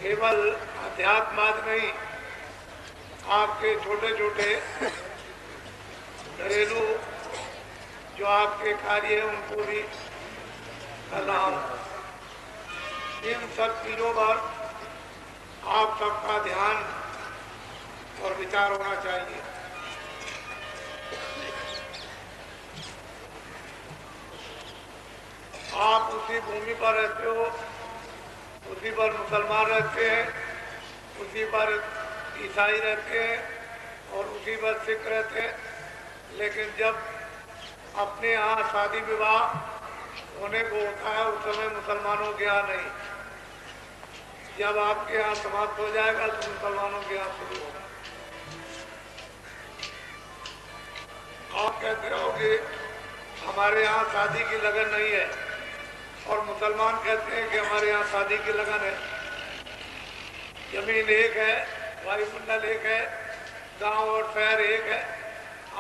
केवल अध्यात्म नहीं, आपके छोटे छोटे घरेलू जो आपके कार्य हैं उनको भी कर रहा हूँ। इन सब चीज़ों पर आप सबका ध्यान और विचार होना चाहिए। आप उसी भूमि पर रहते हो, उसी पर मुसलमान रहते हैं, उसी पर ईसाई रहते हैं और उसी पर सिख रहते हैं। लेकिन जब अपने यहाँ शादी विवाह होने को होता है उस समय मुसलमानों के यहाँ नहीं। जब आपके यहाँ समाप्त हो जाएगा तो मुसलमानों के यहाँ शुरू होगा। आप कहते हो कि हमारे यहाँ शादी की लगन नहीं है और मुसलमान कहते हैं कि हमारे यहाँ शादी की लगन है। जमीन एक है, वायुमंडल एक है, गांव और शहर एक है,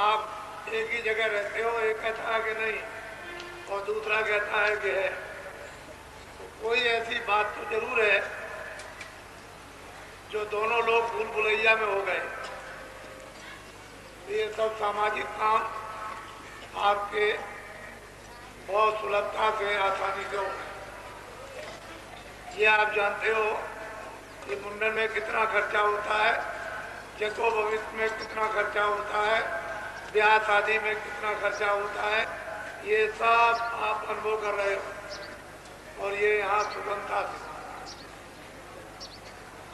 आप एक ही जगह रहते हो। एक कहता है कि नहीं और दूसरा कहता है कि है। तो कोई ऐसी बात तो जरूर है जो दोनों लोग भूल भुलैया में हो गए। ये सब सामाजिक काम आपके बहुत सुलभता से, आसानी से हो गए। ये आप जानते हो कि मुंडन में कितना खर्चा होता है, जगो भविष्य में कितना खर्चा होता है, ब्याह शादी में कितना खर्चा होता है। ये सब आप अनुभव कर रहे हो और ये यहाँ सुगमता से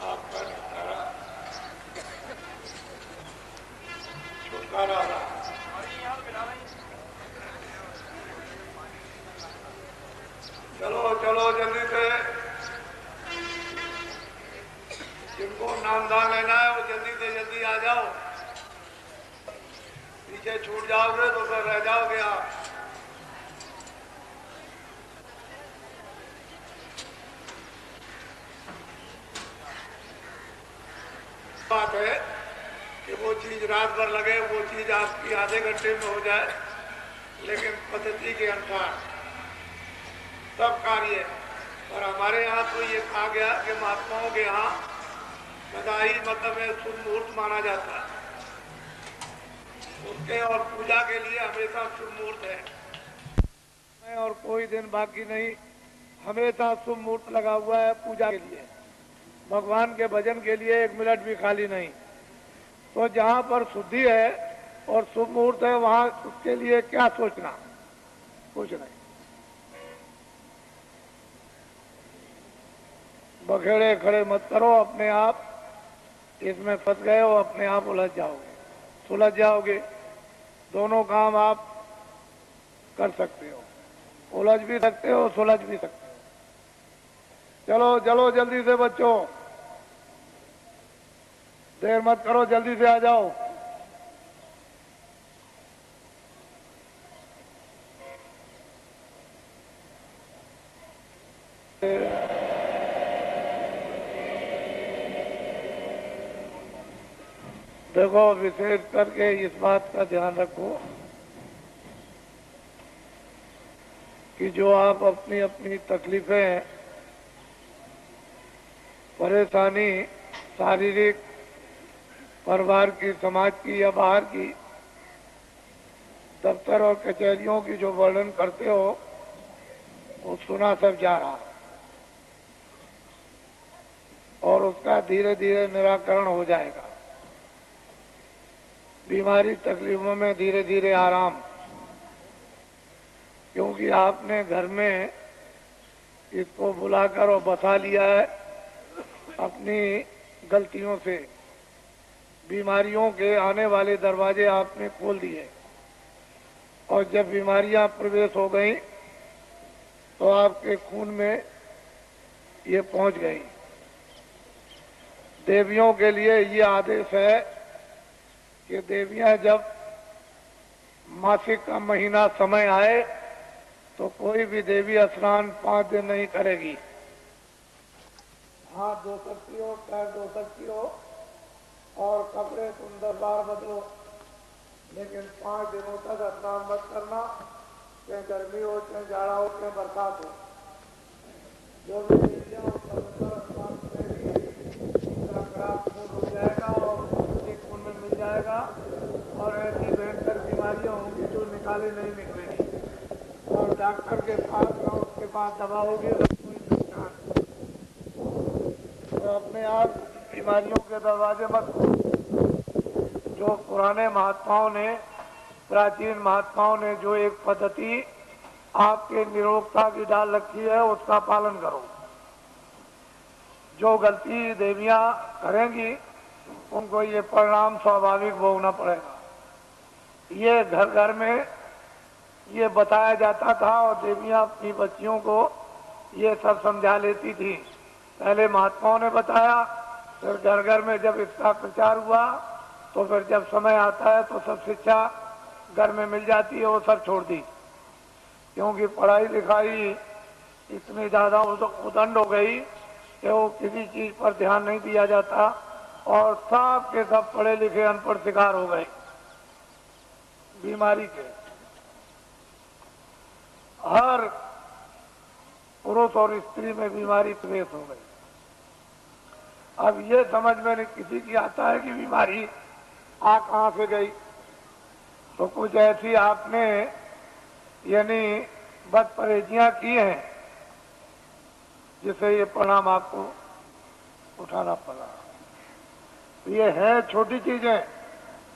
आपका निपटारा छुटकारा रहा। चलो चलो जल्दी से, जिनको नामदान लेना है वो जल्दी से जल्दी आ जाओ। पीछे छूट जाओगे तो फिर रह जाओगे आप। बात है कि वो चीज रात भर लगे, वो चीज आपकी आधे घंटे में हो जाए, लेकिन पद्धति के अनुसार सब कार्य। और हमारे यहाँ तो ये कहा गया कि महात्माओं के यहाँ बधाई मतलब शुभ मुहूर्त माना जाता है। उनके और पूजा के लिए हमेशा शुभ मुहूर्त है और कोई दिन बाकी नहीं, हमेशा शुभ मुहूर्त लगा हुआ है पूजा के लिए। भगवान के भजन के लिए एक मिनट भी खाली नहीं। तो जहाँ पर शुद्धि है और शुभ मुहूर्त है वहाँ उसके लिए क्या सोचना, कुछ नहीं। बखेड़े खड़े मत करो अपने आप, इसमें फंस गए हो, अपने आप उलझ जाओगे, सुलझ जाओगे। दोनों काम आप कर सकते हो, उलझ भी सकते हो, सुलझ भी सकते हो। चलो चलो जल्दी से बच्चों, देर मत करो, जल्दी से आ जाओ। देखो, विशेष करके इस बात का ध्यान रखो कि जो आप अपनी अपनी तकलीफें, परेशानी, शारीरिक, परिवार की, समाज की या बाहर की, दफ्तर और कचहरियों की जो वर्णन करते हो वो सुना सब जा रहा और उसका धीरे धीरे निराकरण हो जाएगा। बीमारी तकलीफों में धीरे धीरे आराम, क्योंकि आपने घर में इसको बुलाकर और बसा लिया है अपनी गलतियों से। बीमारियों के आने वाले दरवाजे आपने खोल दिए और जब बीमारियां प्रवेश हो गई तो आपके खून में ये पहुंच गई। देवियों के लिए ये आदेश है कि देवियां जब मासिक का महीना समय आए तो कोई भी देवी स्नान 5 दिन नहीं करेगी। हाथ धो सकती हो, पैर धो सकती हो और कपड़े तुम 10 बार बदलो, लेकिन 5 दिनों तक स्नान मत करना, चाहे गर्मी हो, चाहे जाड़ा हो, चाहे बरसात हो। जो भी देवियां स्नान करेगी जहाँ दबाओगे कोई नुकसान, तो अपने आप बीमारियों के दरवाजे मत खोलो। जो पुराने महात्माओं ने, प्राचीन महात्माओं ने जो एक पद्धति आपके निरोगता की डाल रखी है, उसका पालन करो। जो गलती देवियां करेंगी उनको ये परिणाम स्वाभाविक भोगना पड़ेगा। ये घर घर में ये बताया जाता था और देवियां अपनी बच्चियों को ये सब समझा लेती थी। पहले महात्माओं ने बताया, फिर घर घर में जब इसका प्रचार हुआ तो फिर जब समय आता है तो सब शिक्षा घर में मिल जाती है, वो सब छोड़ दी। क्योंकि पढ़ाई लिखाई इतनी ज्यादा उदंड हो गई कि वो किसी चीज पर ध्यान नहीं दिया जाता और सब के सब पढ़े लिखे अनपढ़ शिकार हो गए बीमारी के। हर पुरुष और स्त्री में बीमारी प्रवेश हो गई। अब ये समझ में नहीं किसी की आता है कि बीमारी आ कहां से गई। तो कुछ ऐसी आपने यानी बदपरहेजियां की हैं जिससे ये परिणाम आपको उठाना पड़ा। ये है छोटी चीजें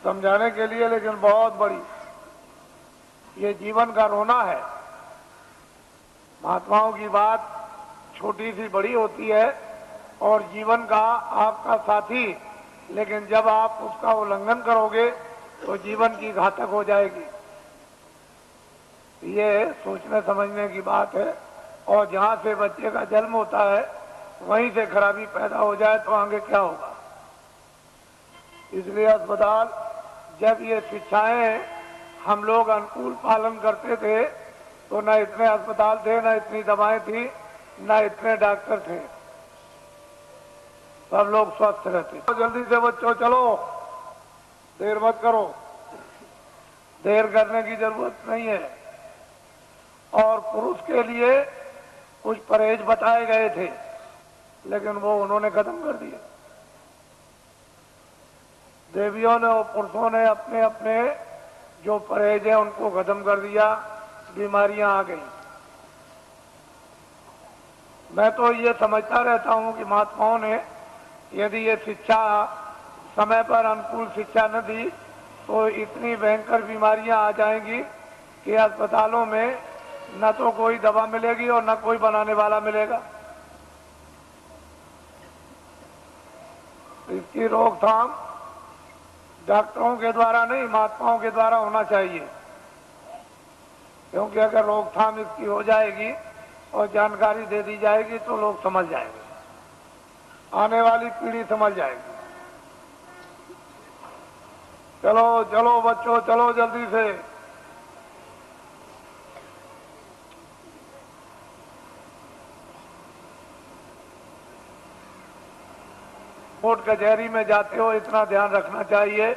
समझाने के लिए, लेकिन बहुत बड़ी। ये जीवन का रोना है। महात्माओं की बात छोटी सी बड़ी होती है और जीवन का आपका साथी, लेकिन जब आप उसका उल्लंघन करोगे तो जीवन की घातक हो जाएगी। ये सोचने समझने की बात है। और जहां से बच्चे का जन्म होता है वहीं से खराबी पैदा हो जाए तो आगे क्या होगा। इसलिए अस्पताल, जब ये शिक्षाएं हम लोग अनुकूल पालन करते थे तो न इतने अस्पताल थे, न इतनी दवाएं थी, न इतने डॉक्टर थे। सब लोग स्वस्थ रहते। तो जल्दी से बच्चों चलो, देर मत करो। देर करने की जरूरत नहीं है। और पुरुष के लिए कुछ परहेज बताए गए थे, लेकिन वो उन्होंने खत्म कर दिए। देवियों ने और पुरुषों ने अपने अपने जो परहेज है उनको खत्म कर दिया, बीमारियां आ गई। मैं तो ये समझता रहता हूं कि महात्माओं ने यदि ये शिक्षा समय पर अनुकूल शिक्षा न दी तो इतनी भयंकर बीमारियां आ जाएंगी कि अस्पतालों में न तो कोई दवा मिलेगी और न कोई बनाने वाला मिलेगा। इसकी रोकथाम डॉक्टरों के द्वारा नहीं, महात्माओं के द्वारा होना चाहिए। क्योंकि अगर रोकथाम इसकी हो जाएगी और जानकारी दे दी जाएगी तो लोग समझ जाएंगे, आने वाली पीढ़ी समझ जाएगी। चलो चलो बच्चों, चलो जल्दी से। कोर्ट कचहरी में जाते हो इतना ध्यान रखना चाहिए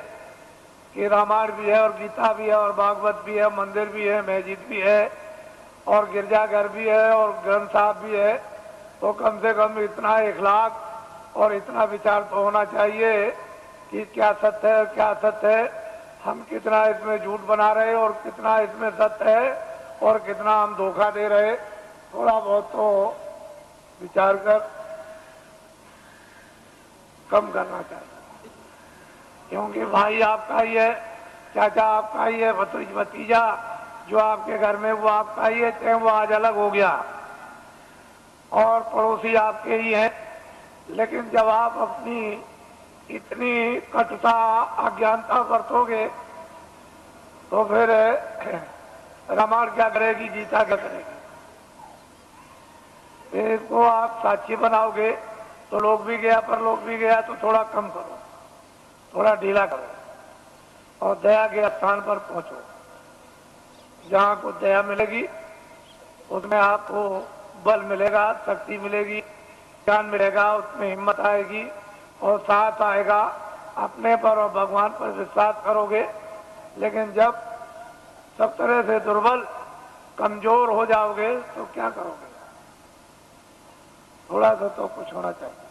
कि रामायण भी है और गीता भी है और भागवत भी है, मंदिर भी है, मस्जिद भी है और गिरजाघर भी है और ग्रंथ साहब भी है। तो कम से कम इतना इखलाक और इतना विचार तो होना चाहिए कि क्या सत्य है, क्या असत्य है, हम कितना इसमें झूठ बना रहे और कितना इसमें सत्य है और कितना हम धोखा दे रहे। थोड़ा बहुत तो विचार कर कम करना चाहिए। क्योंकि भाई आपका ही है, चाचा आपका ही है, भतीजा जो आपके घर में वो आपका ही है, चाहे वो आज अलग हो गया और पड़ोसी आपके ही हैं। लेकिन जब आप अपनी इतनी कटुता अज्ञानता बरतोगे तो फिर रामायण क्या करेगी, गीता क्या करेगी। इसको आप साक्षी बनाओगे तो लोग भी गया पर लोग भी गया तो थोड़ा कम करो, थोड़ा ढीला करो और दया के स्थान पर पहुंचो। जहां को दया मिलेगी उसमें आपको बल मिलेगा, शक्ति मिलेगी, ज्ञान मिलेगा, उसमें हिम्मत आएगी और साहस आएगा। अपने पर और भगवान पर विश्वास करोगे। लेकिन जब सब तरह से दुर्बल कमजोर हो जाओगे तो क्या करोगे। थोड़ा सा तो कुछ होना चाहिए।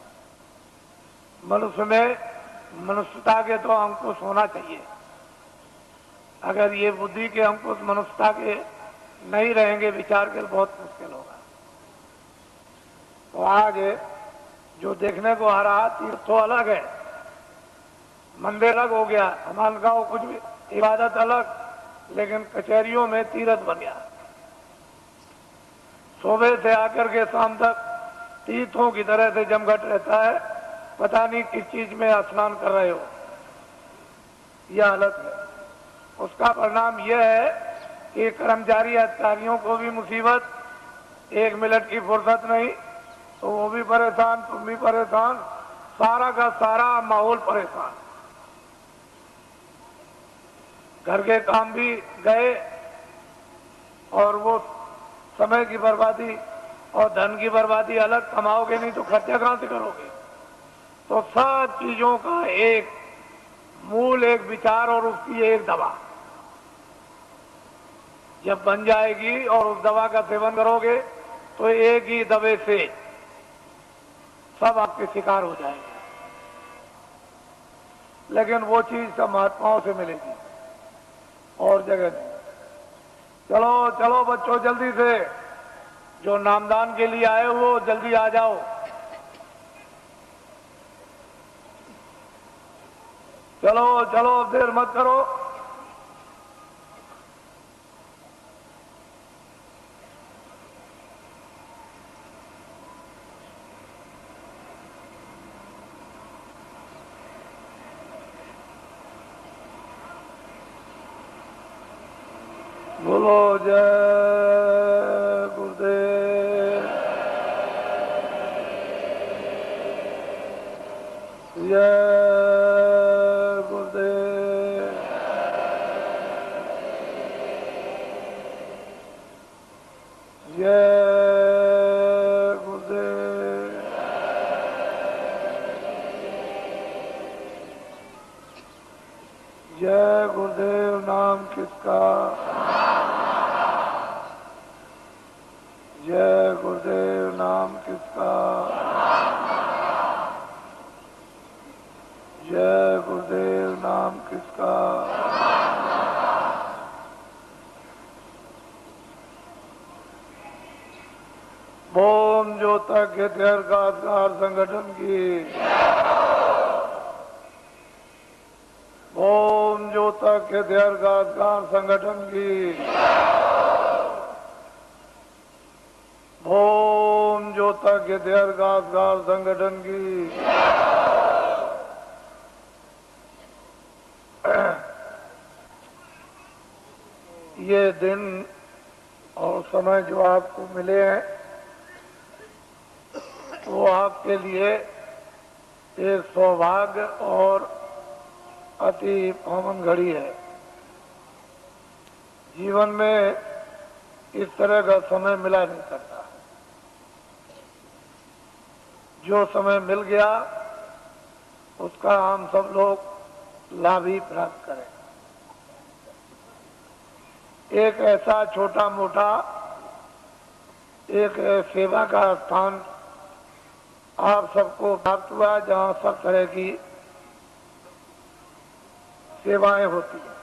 मनुष्य में मनुष्यता के तो अंकुश होना चाहिए। अगर ये बुद्धि के अंकुश मनुष्यता के नहीं रहेंगे, विचार के बहुत मुश्किल होगा। तो आज जो देखने को आ रहा तीर्थ तो अलग है, मंदिर अलग हो गया, हमारे गाँव कुछ भी इबादत अलग, लेकिन कचहरियों में तीर्थ बन गया। सुबह से आकर के शाम तक तीर्थों की तरह से जमघट रहता है, पता नहीं किस चीज में स्नान कर रहे हो, यह हालत है। उसका परिणाम यह है कि कर्मचारी अधिकारियों को भी मुसीबत, 1 मिनट की फुर्सत नहीं, तो वो भी परेशान, तुम भी परेशान, सारा का सारा माहौल परेशान। घर के काम भी गए और वो समय की बर्बादी और धन की बर्बादी अलग, कमाओगे नहीं तो खर्चा कहां से करोगे। तो सब चीजों का एक मूल, एक विचार और उसकी एक दवा जब बन जाएगी और उस दवा का सेवन करोगे तो एक ही दवे से सब आपके शिकार हो जाएंगे। लेकिन वो चीज सब महात्माओं से मिलेगी और जगह नहीं। चलो चलो बच्चों, जल्दी से, जो नामदान के लिए आए हो जल्दी आ जाओ। चलो चलो, देर मत करो। बोलो जय गुरुदेव, जय गुरुदेव, जय गुरुदेव। जय गुरुदेव नाम किसका, जय गुरुदेव नाम किसका, जय गुरुदेव नाम किसका। ओम ज्योतक हथियारकार संगठन की, ओम ज्योतक हथियारकार संगठन की, ओम ज्योतक हथियारकार संगठन की। ये दिन और समय जो आपको मिले हैं वो आपके लिए एक सौभाग्य और अति पावन घड़ी है। जीवन में इस तरह का समय मिला नहीं करता। जो समय मिल गया उसका हम सब लोग लाभ ही प्राप्त करें। एक ऐसा छोटा मोटा एक सेवा का स्थान आप सबको प्राप्त हुआ जहां सब तरह की सेवाएं होती हैं।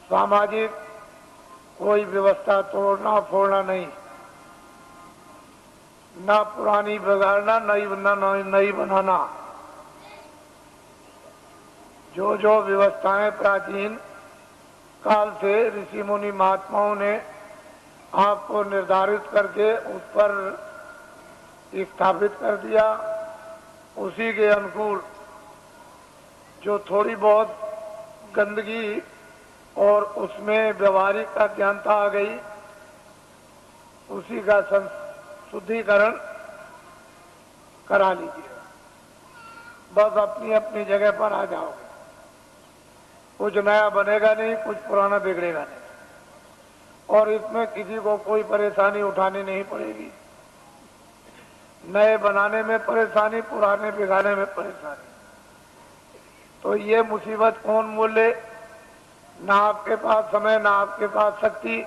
सामाजिक कोई व्यवस्था तोड़ना फोड़ना नहीं, ना पुरानी बिगाड़ना, नई बनाना। जो जो व्यवस्थाएं प्राचीन काल से ऋषि मुनि महात्माओं ने आपको निर्धारित करके उस पर स्थापित कर दिया, उसी के अनुकूल जो थोड़ी बहुत गंदगी और उसमें व्यवहारिक अज्ञानता आ गई, उसी का शुद्धिकरण करा लीजिए। बस अपनी अपनी जगह पर आ जाओगे। कुछ नया बनेगा नहीं, कुछ पुराना बिगड़ेगा नहीं, और इसमें किसी को कोई परेशानी उठानी नहीं पड़ेगी। नए बनाने में परेशानी, पुराने बिगाड़ने में परेशानी। तो ये मुसीबत कौन मोले? ना आपके पास समय, ना आपके पास शक्ति,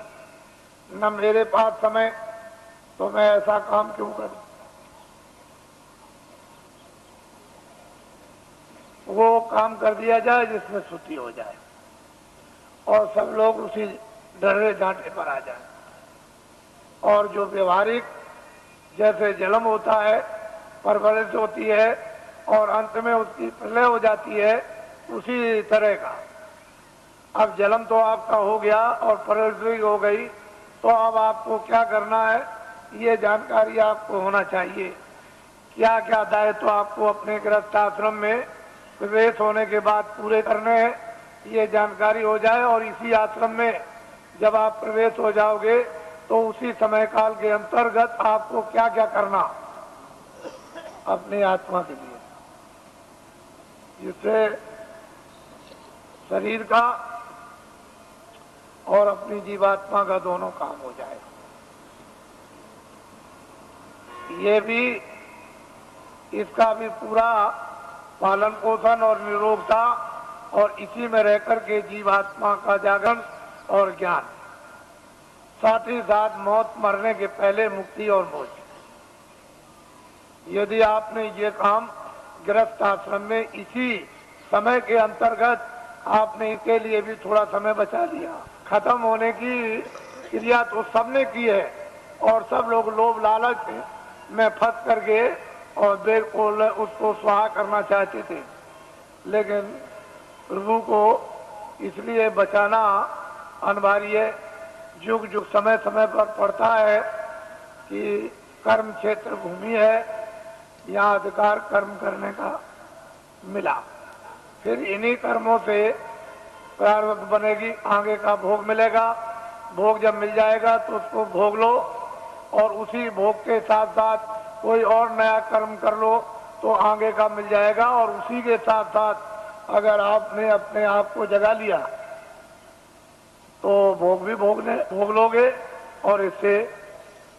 न मेरे पास समय, तो मैं ऐसा काम क्यों करूं? वो काम कर दिया जाए जिसमें छुट्टी हो जाए और सब लोग उसी डरे डांटे पर आ जाए। और जो व्यवहारिक जैसे जन्म होता है, परवरिश होती है और अंत में उसकी प्रलय हो जाती है, उसी तरह का। अब जन्म तो आपका हो गया और परवरिश हो गई, तो अब आपको क्या करना है, ये जानकारी आपको होना चाहिए। क्या क्या दायित्व तो आपको अपने गृहस्थ आश्रम में प्रवेश होने के बाद पूरे करने हैं, ये जानकारी हो जाए। और इसी आश्रम में जब आप प्रवेश हो जाओगे तो उसी समय काल के अंतर्गत आपको क्या क्या करना अपनी आत्मा के लिए, जिससे शरीर का और अपनी जीवात्मा का दोनों काम हो जाए। ये भी, इसका भी पूरा पालन पोषण और निरोगता और इसी में रहकर के जीवात्मा का जागरण और ज्ञान, साथ ही साथ मौत मरने के पहले मुक्ति और मोक्ष। यदि आपने ये काम गृहस्थ आश्रम में इसी समय के अंतर्गत आपने इसके लिए भी थोड़ा समय बचा लिया। खत्म होने की क्रिया तो सबने की है और सब लोग लोभ लालच में फंस करके और बिल्कुल उसको स्वाहा करना चाहते थे, लेकिन प्रभु को इसलिए बचाना अनिवार्य है। युग युग समय समय पर पड़ता है कि कर्म क्षेत्र भूमि है, यहाँ अधिकार कर्म करने का मिला, फिर इन्हीं कर्मों से प्रारब्ध बनेगी, आगे का भोग मिलेगा। भोग जब मिल जाएगा तो उसको भोग लो और उसी भोग के साथ साथ कोई और नया कर्म कर लो तो आगे का मिल जाएगा। और उसी के साथ साथ अगर आपने अपने आप को जगा लिया तो भोग भी भोग लोगे और इससे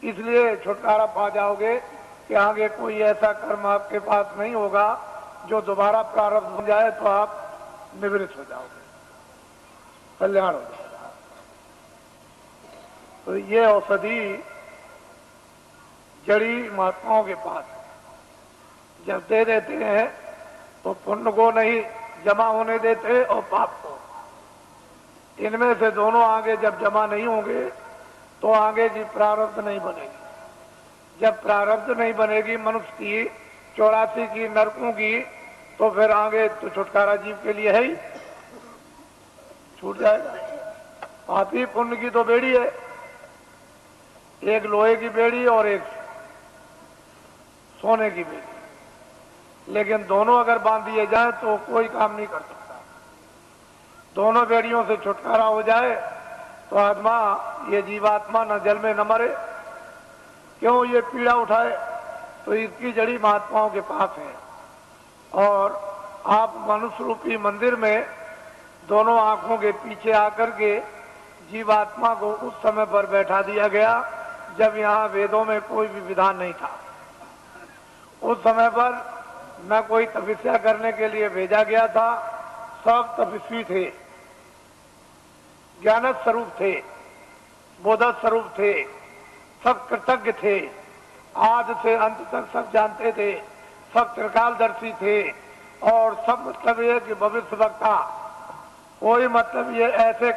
इसलिए छुटकारा पा जाओगे कि आगे कोई ऐसा कर्म आपके पास नहीं होगा जो दोबारा प्रारब्ध बन जाए तो आप निवृत्त हो जाओगे, कल्याण हो जाएगा। तो ये औषधि जड़ी महात्माओं के पास जब दे देते हैं तो पुण्य को नहीं जमा होने देते और पाप को। इनमें से दोनों आगे जब जमा नहीं होंगे तो आगे की प्रारब्ध नहीं बनेगी। जब प्रारब्ध नहीं बनेगी मनुष्य की 84 की नरकों की, तो फिर आगे तो छुटकारा जीव के लिए है ही, छूट जाएगा। पापी पुण्य की तो बेड़ी है, एक लोहे की बेड़ी और एक सोने की बेड़ी, लेकिन दोनों अगर बांध दिए जाए तो कोई काम नहीं कर सकता। दोनों बेड़ियों से छुटकारा हो जाए तो आत्मा, ये जीवात्मा न जल में न मरे। क्यों ये पीड़ा उठाए? तो इसकी जड़ी महात्माओं के पास है। और आप मनुष्य रूपी मंदिर में दोनों आंखों के पीछे आकर के जीवात्मा को उस समय पर बैठा दिया गया जब यहाँ वेदों में कोई भी विधान नहीं था। उस समय पर न कोई तपस्या करने के लिए भेजा गया था, सब तपस्वी थे, ज्ञान स्वरूप थे, बोध स्वरूप थे, सब कृतज्ञ थे, आदि से अंत तक सब जानते थे, सब त्रिकालदर्शी थे और सब मतलब ये कि भविष्य वक्ता, कोई मतलब ये ऐसे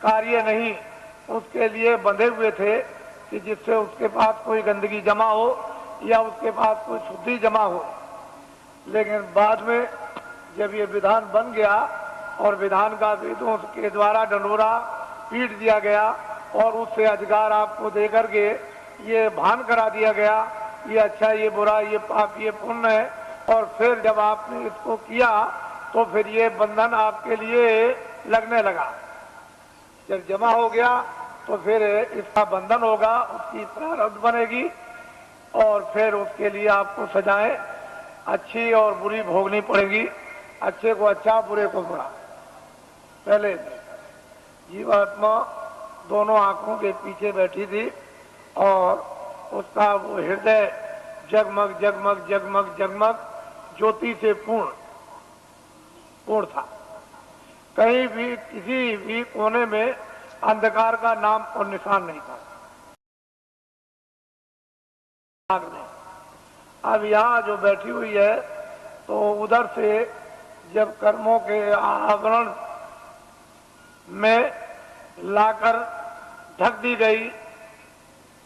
कार्य नहीं उसके लिए बंधे हुए थे कि जिससे उसके पास कोई गंदगी जमा हो या उसके पास कोई शुद्धि जमा हो। लेकिन बाद में जब ये विधान बन गया और विधान का वेदों के द्वारा डंडोरा पीट दिया गया और उससे अधिकार आपको देकर के ये भान करा दिया गया, ये अच्छा ये बुरा, ये पाप ये पुण्य है, और फिर जब आपने इसको किया तो फिर ये बंधन आपके लिए लगने लगा। जब जमा हो गया तो फिर इसका बंधन होगा, उसकी प्रारब्ध बनेगी और फिर उसके लिए आपको सजाएं अच्छी और बुरी भोगनी पड़ेगी। अच्छे को अच्छा, बुरे को बुरा। पहले जीवात्मा दोनों आंखों के पीछे बैठी थी और उसका वो हृदय जगमग जगमग जगमग जगमग ज्योति से पूर्ण था। कहीं भी किसी भी कोने में अंधकार का नाम और निशान नहीं था। अब यहाँ जो बैठी हुई है तो उधर से जब कर्मों के आवरण में लाकर ढक दी गई,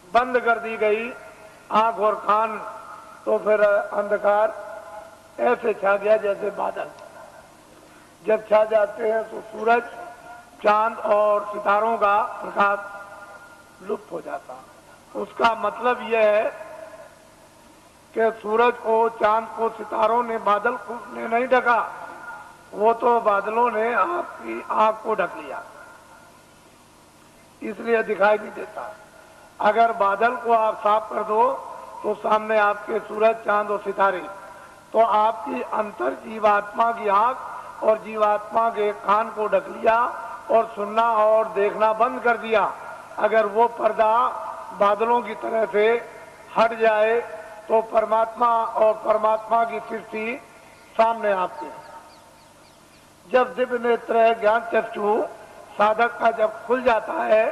बंद कर दी गई, आंख और कान, तो फिर अंधकार ऐसे छा गया जैसे बादल जब छा जाते हैं तो सूरज, चांद और सितारों का प्रकाश लुप्त हो जाता। उसका मतलब यह है कि सूरज को, चांद को सितारों ने, बादल ने नहीं ढका, वो तो बादलों ने आपकी आंख को ढक लिया, इसलिए दिखाई नहीं देता। अगर बादल को आप साफ कर दो तो सामने आपके सूरज, चांद और सितारे, तो आपकी अंतर जीवात्मा की आंख और जीवात्मा के कान को ढक लिया और सुनना और देखना बंद कर दिया। अगर वो पर्दा बादलों की तरह से हट जाए तो परमात्मा और परमात्मा की सृष्टि सामने आती है। जब दिव्य नेत्र, ज्ञान चक्षु साधक का जब खुल जाता है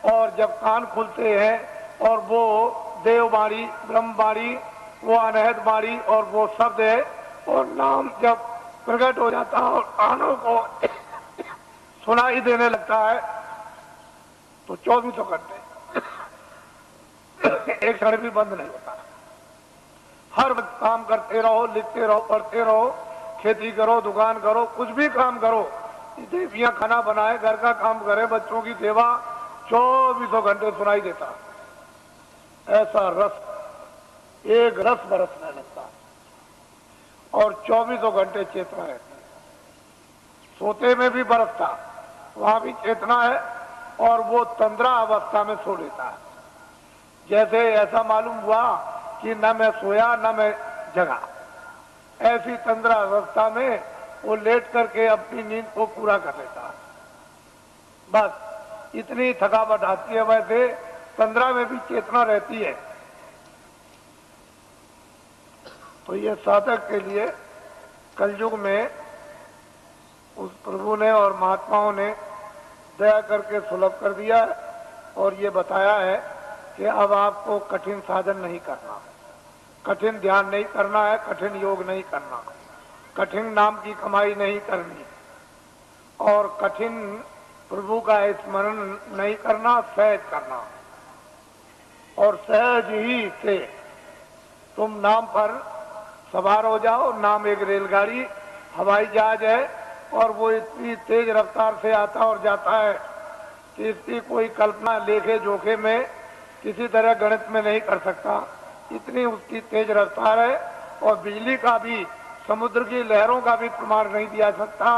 और जब कान खुलते हैं और वो देववाणी, ब्रह्मवाणी, वो अनहद वाणी और वो शब्द है और नाम जब प्रकट हो जाता है और कानों को सुनाई देने लगता है तो 24 घंटे एक क्षण भी बंद नहीं होता। हर वक्त काम करते रहो, लिखते रहो, पढ़ते रहो, खेती करो, दुकान करो, कुछ भी काम करो, देवियां खाना बनाए, घर का काम करे, बच्चों की सेवा, 24 घंटे सुनाई देता। ऐसा रस, एक रस बरसने लगता और 24 घंटे चेतना रहती है। सोते में भी बरसता, वहां भी चेतना है और वो तंद्रा अवस्था में सो लेता है। जैसे ऐसा मालूम हुआ कि न मैं सोया न मैं जगा, ऐसी तंद्रा अवस्था में वो लेट करके अपनी नींद को पूरा कर लेता है। बस इतनी थकावट आती है। वैसे तंद्रा में भी चेतना रहती है। तो ये साधक के लिए कलयुग में उस प्रभु ने और महात्माओं ने दया करके सुलभ कर दिया और ये बताया है कि अब आपको कठिन साधन नहीं करना, कठिन ध्यान नहीं करना है, कठिन योग नहीं करना, कठिन नाम की कमाई नहीं करनी और कठिन प्रभु का स्मरण नहीं करना, सहज करना। और सहज ही से तुम नाम पर सवार हो जाओ। नाम एक रेलगाड़ी, हवाई जहाज है और वो इतनी तेज रफ्तार से आता और जाता है कि इसकी कोई कल्पना लेखे जोखे में किसी तरह गणित में नहीं कर सकता। इतनी उसकी तेज रफ्तार है और बिजली का भी, समुद्र की लहरों का भी प्रमाण नहीं दिया सकता,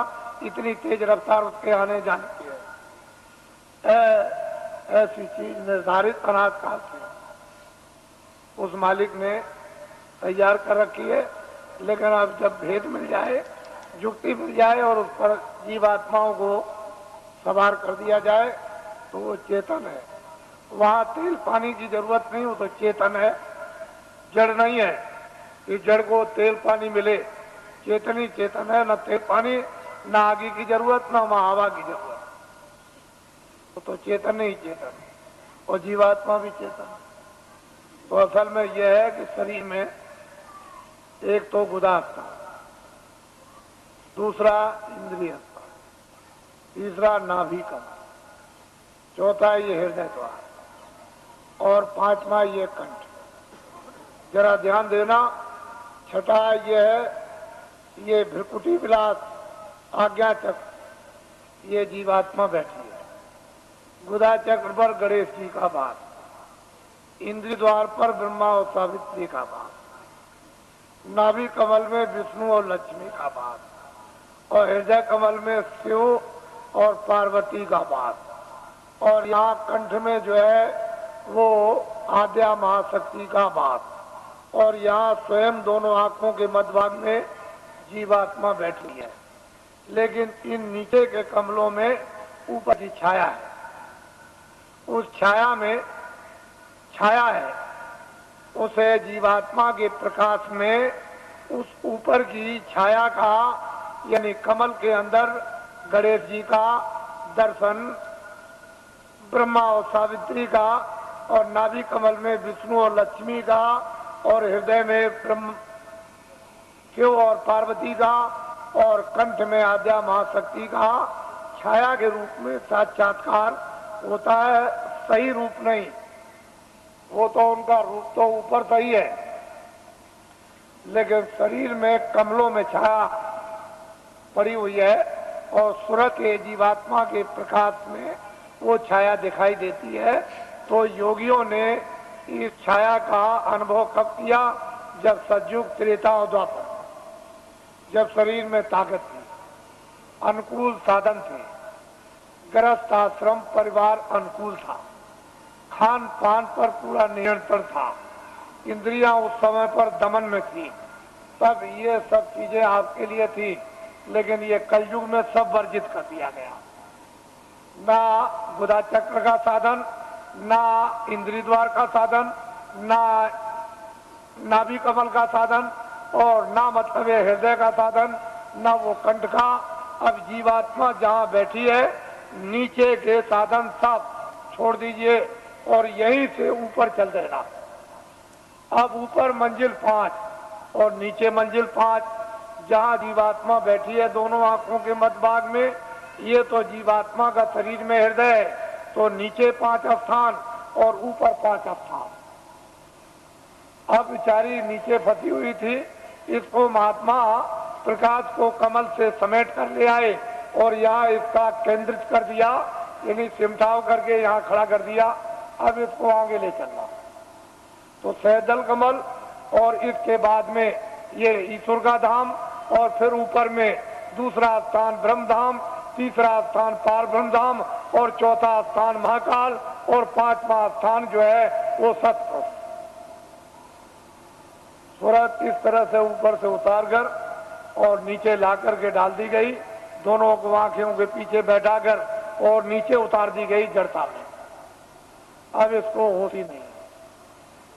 इतनी तेज रफ्तार उसके आने जाने की है। ऐसी चीज निर्धारित अनाथ काल से उस मालिक ने तैयार कर रखी है। लेकिन अब जब भेद मिल जाए, युक्ति मिल जाए और उस पर जीवात्माओं को सवार कर दिया जाए तो वो चेतन है। वहां तेल पानी की जरूरत नहीं, वो तो चेतन है, जड़ नहीं है कि जड़ को तेल पानी मिले। चेतन ही चेतन है, न तेल पानी, न आगे की जरूरत, न वहां हवा की जरूरत। वो तो चेतन ही चेतन है और जीवात्मा भी चेतन है। तो असल में यह है कि शरीर में एक तो गुदास्ता, दूसरा इंद्रियस्ता, तीसरा नाभि कमल, चौथा ये हृदय द्वार और पांचवा ये कंठ। जरा ध्यान देना। छठा ये है, ये भ्रिकुटी विलास आज्ञा चक्र, ये जीवात्मा बैठी है। गुदा चक्र पर गणेश जी का वास, इंद्रिय द्वार पर ब्रह्मा और सावित्री का वास, नाभि कमल में विष्णु और लक्ष्मी का वास और हृदय कमल में शिव और पार्वती का वास और यहाँ कंठ में जो है वो आद्या महाशक्ति का वास और यहाँ स्वयं दोनों आंखों के मध्यभाग में जीवात्मा बैठी है। लेकिन इन नीचे के कमलों में ऊपर की छाया है। उस छाया में छाया है, उसे जीवात्मा के प्रकाश में उस ऊपर की छाया का यानी कमल के अंदर गणेश जी का दर्शन, ब्रह्मा और सावित्री का और नाभि कमल में विष्णु और लक्ष्मी का और हृदय में ब्रह्म, शिव और पार्वती का और कंठ में आद्या महाशक्ति का छाया के रूप में साक्षात्कार होता है। सही रूप नहीं, वो तो उनका रूप तो ऊपर सही है, लेकिन शरीर में कमलों में छाया पड़ी हुई है और सूरज के जीवात्मा के प्रकाश में वो छाया दिखाई देती है। तो योगियों ने इस छाया का अनुभव कब किया? जब सतयुग, त्रेता और द्वापर, जब शरीर में ताकत थी, अनुकूल साधन थे, गृहस्थ आश्रम परिवार अनुकूल था, खान पान पर पूरा नियंत्रण था, इंद्रियां उस समय पर दमन में थी, तब ये सब चीजें आपके लिए थी। लेकिन ये कलयुग में सब वर्जित कर दिया गया। ना बुधा चक्र का साधन, ना इंद्रिय द्वार का साधन, ना नाभि कमल का साधन, और ना मतलब हृदय का साधन, ना वो कंठ का। अब जीवात्मा जहाँ बैठी है, नीचे के साधन सब छोड़ दीजिए और यहीं से ऊपर चल देना। अब ऊपर मंजिल 5 और नीचे मंजिल 5, जहाँ जीवात्मा बैठी है दोनों आंखों के मध्य भाग में, ये तो जीवात्मा का शरीर में हृदय है, तो नीचे 5 स्थान और ऊपर 5 स्थान। अब बेचारी नीचे फंसी हुई थी, इसको महात्मा प्रकाश को कमल से समेट कर ले आए और यहाँ इसका केंद्रित कर दिया, यानी सिमटाव करके यहाँ खड़ा कर दिया। अब इसको आगे ले चलना, तो सहजल कमल और इसके बाद में ये ईश्वर का धाम, और फिर ऊपर में दूसरा स्थान ब्रह्म धाम, तीसरा स्थान पार ब्रह्म धाम, और चौथा स्थान महाकाल, और 5वां स्थान जो है वो सत्य। सूरत इस तरह से ऊपर से उतार कर और नीचे ला करके डाल दी गई, दोनों को आंखों के पीछे बैठाकर, और नीचे उतार दी गई जड़ता में। अब इसको होश ही नहीं,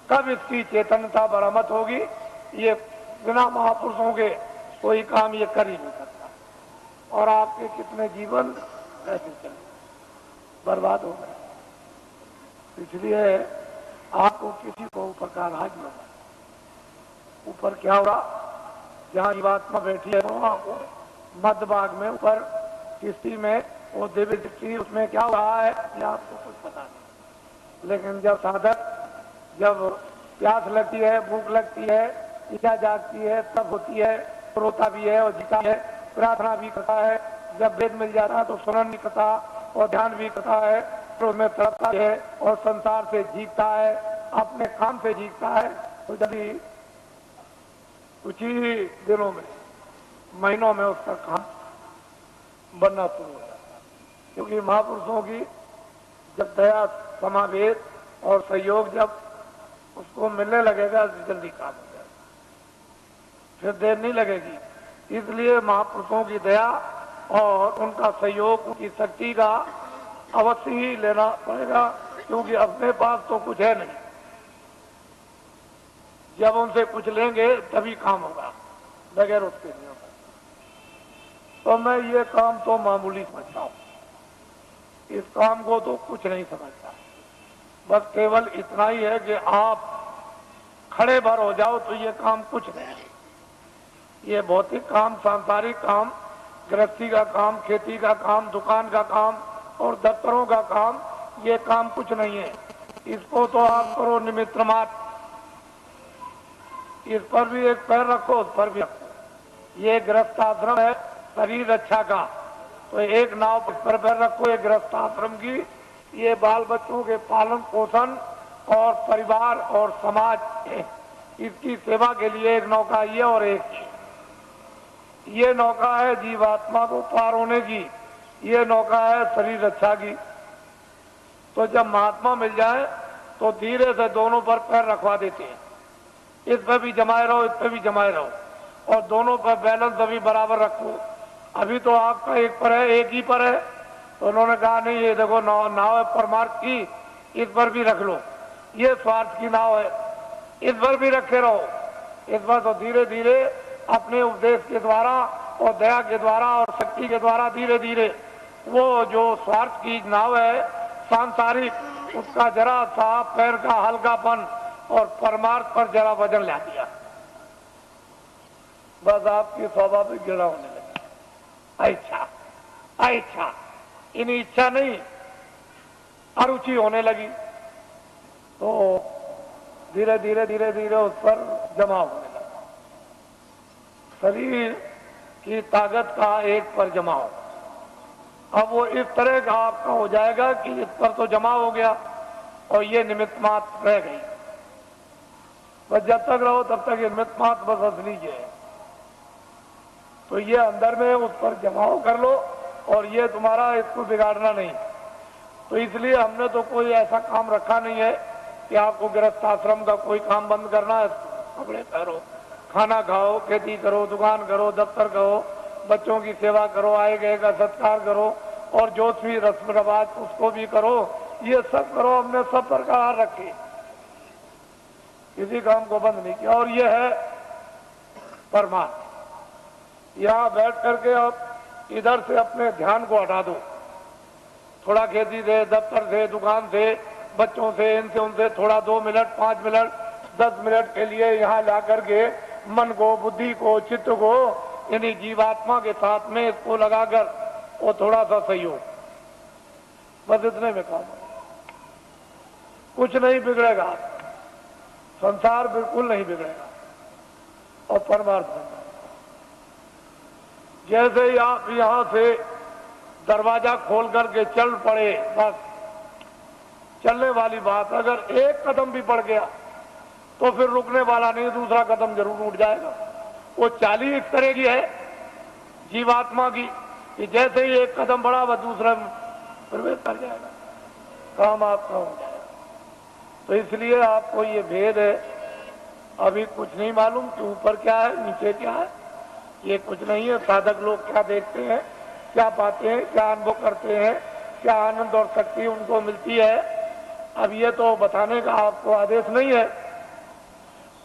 कब इसकी चेतनता बरामद होगी? ये बिना महापुरुषों के कोई काम ये कर ही नहीं सकता। और आपके कितने जीवन ऐसे चले बर्बाद हो गए। इसलिए आपको किसी को ऊपर का राज न बना। ऊपर क्या होगा? जहाँ जीवात्मा बैठी है वहाँ मध्य भाग में ऊपर किस्ती में वो दिव्य दृष्टि, उसमें क्या हो रहा है ये आपको कुछ पता नहीं। लेकिन जब साधक, जब प्यास लगती है, भूख लगती है, इच्छा जागती है, तब होती है, रोता भी है और जीता है, प्रार्थना भी करता है। जब वेद मिल जाता है तो सुनन भी करता और ध्यान भी करता है, तो उसमें तड़पता है और संसार से जीतता है, अपने काम से जीतता है। तो जब कुछ ही दिनों में, महीनों में उसका काम बनना शुरू हो जाता है। क्योंकि महापुरुषों की जब दया, समावेश और सहयोग जब उसको मिलने लगेगा तो जल्दी काम हो जाएगा, फिर देर नहीं लगेगी। इसलिए महापुरुषों की दया और उनका सहयोग, उनकी शक्ति का अवश्य ही लेना पड़ेगा, क्योंकि अपने पास तो कुछ है नहीं। जब उनसे कुछ लेंगे तभी काम होगा, बगैर उसके नहीं होगा। तो मैं ये काम तो मामूली समझता हूँ, इस काम को तो कुछ नहीं समझता। बस केवल इतना ही है कि आप खड़े भर हो जाओ तो ये काम कुछ नहीं है। ये भौतिक काम, सांसारिक काम, गृहस्थी का काम, खेती का काम, दुकान का काम और दफ्तरों का काम, ये काम कुछ नहीं है। इसको तो आप करो निमित्त मात्र। इस पर भी एक पैर रखो, उस पर भी रखो। ये गृहस्थ आश्रम है शरीर रक्षा का, तो एक नाव पर पैर रखो, एक गृहस्थ आश्रम की, ये बाल बच्चों के पालन पोषण और परिवार और समाज, इसकी सेवा के लिए एक नौका ये, और एक ये नौका है जीवात्मा को पार होने की, ये नौका है शरीर रक्षा की। तो जब महात्मा मिल जाए तो धीरे से दोनों पर पैर रखवा देते हैं, इस पर भी जमाए रहो, इस पर भी जमाए रहो, और दोनों पर बैलेंस अभी बराबर रखो। अभी तो आपका एक पर है, एक ही पर है, तो उन्होंने कहा नहीं, ये देखो नाव है परमार्थ की, इस पर भी रख लो। ये स्वार्थ की नाव है, इस पर भी रखे रहो। इस पर तो धीरे धीरे अपने उपदेश के द्वारा और दया के द्वारा और शक्ति के द्वारा धीरे धीरे वो जो स्वार्थ की नाव है सांसारिक, उसका जरा सा पैर का हल्कापन और परमार्थ पर जरा वजन ला दिया, बस आपकी स्वाभाविक गिरा होने लगी। इच्छा इच्छा, इन इच्छा नहीं, अरुचि होने लगी। तो धीरे धीरे उस पर जमा होने लगा। शरीर की ताकत का एक पर जमाव। अब वो इस तरह का आपका हो जाएगा कि इस पर तो जमा हो गया और ये निमित्त मात्र रह गई। बस जब तक रहो तब तक ये निमित्त मात्र बस असली है। तो ये अंदर में उस पर जमाव कर लो और ये तुम्हारा इसको बिगाड़ना नहीं। तो इसलिए हमने तो कोई ऐसा काम रखा नहीं है कि आपको गृहस्थ आश्रम का कोई काम बंद करना है। कपड़े पहनो, खाना खाओ, खेती करो, दुकान करो, दफ्तर करो, बच्चों की सेवा करो, आए गए का सत्कार करो और जो भी रस्म रवाज उसको भी करो। ये सब करो, हमने सब प्रकार रखे, किसी काम को बंद नहीं किया। और ये है परमात्मा। यहाँ बैठ करके अब इधर से अपने ध्यान को हटा दो। थोड़ा खेती से, दफ्तर से, दुकान से, बच्चों से, इनसे उनसे थोड़ा 2 मिनट, 5 मिनट, 10 मिनट के लिए यहाँ ला करके मन को, बुद्धि को, चित्त को यानी जीवात्मा के साथ में इसको लगाकर वो थोड़ा सा सहयोग, बस इतने में काम है। कुछ नहीं बिगड़ेगा, संसार बिल्कुल नहीं बिगड़ेगा और परमार्थ बनेगा। जैसे ही आप यहां से दरवाजा खोल करके चल पड़े, बस चलने वाली बात। अगर एक कदम भी बढ़ गया तो फिर रुकने वाला नहीं, दूसरा कदम जरूर उठ जाएगा। वो चाली इस तरह की है जीवात्मा की कि जैसे ही एक कदम बढ़ा वह दूसरा प्रवेश कर जाएगा, काम आपका हो जाएगा। तो इसलिए आपको ये भेद है। अभी कुछ नहीं मालूम कि ऊपर क्या है, नीचे क्या है, ये कुछ नहीं है। साधक लोग क्या देखते हैं, क्या पाते हैं, क्या अनुभव करते हैं, क्या आनंद और शक्ति उनको मिलती है, अब ये तो बताने का आपको आदेश नहीं है।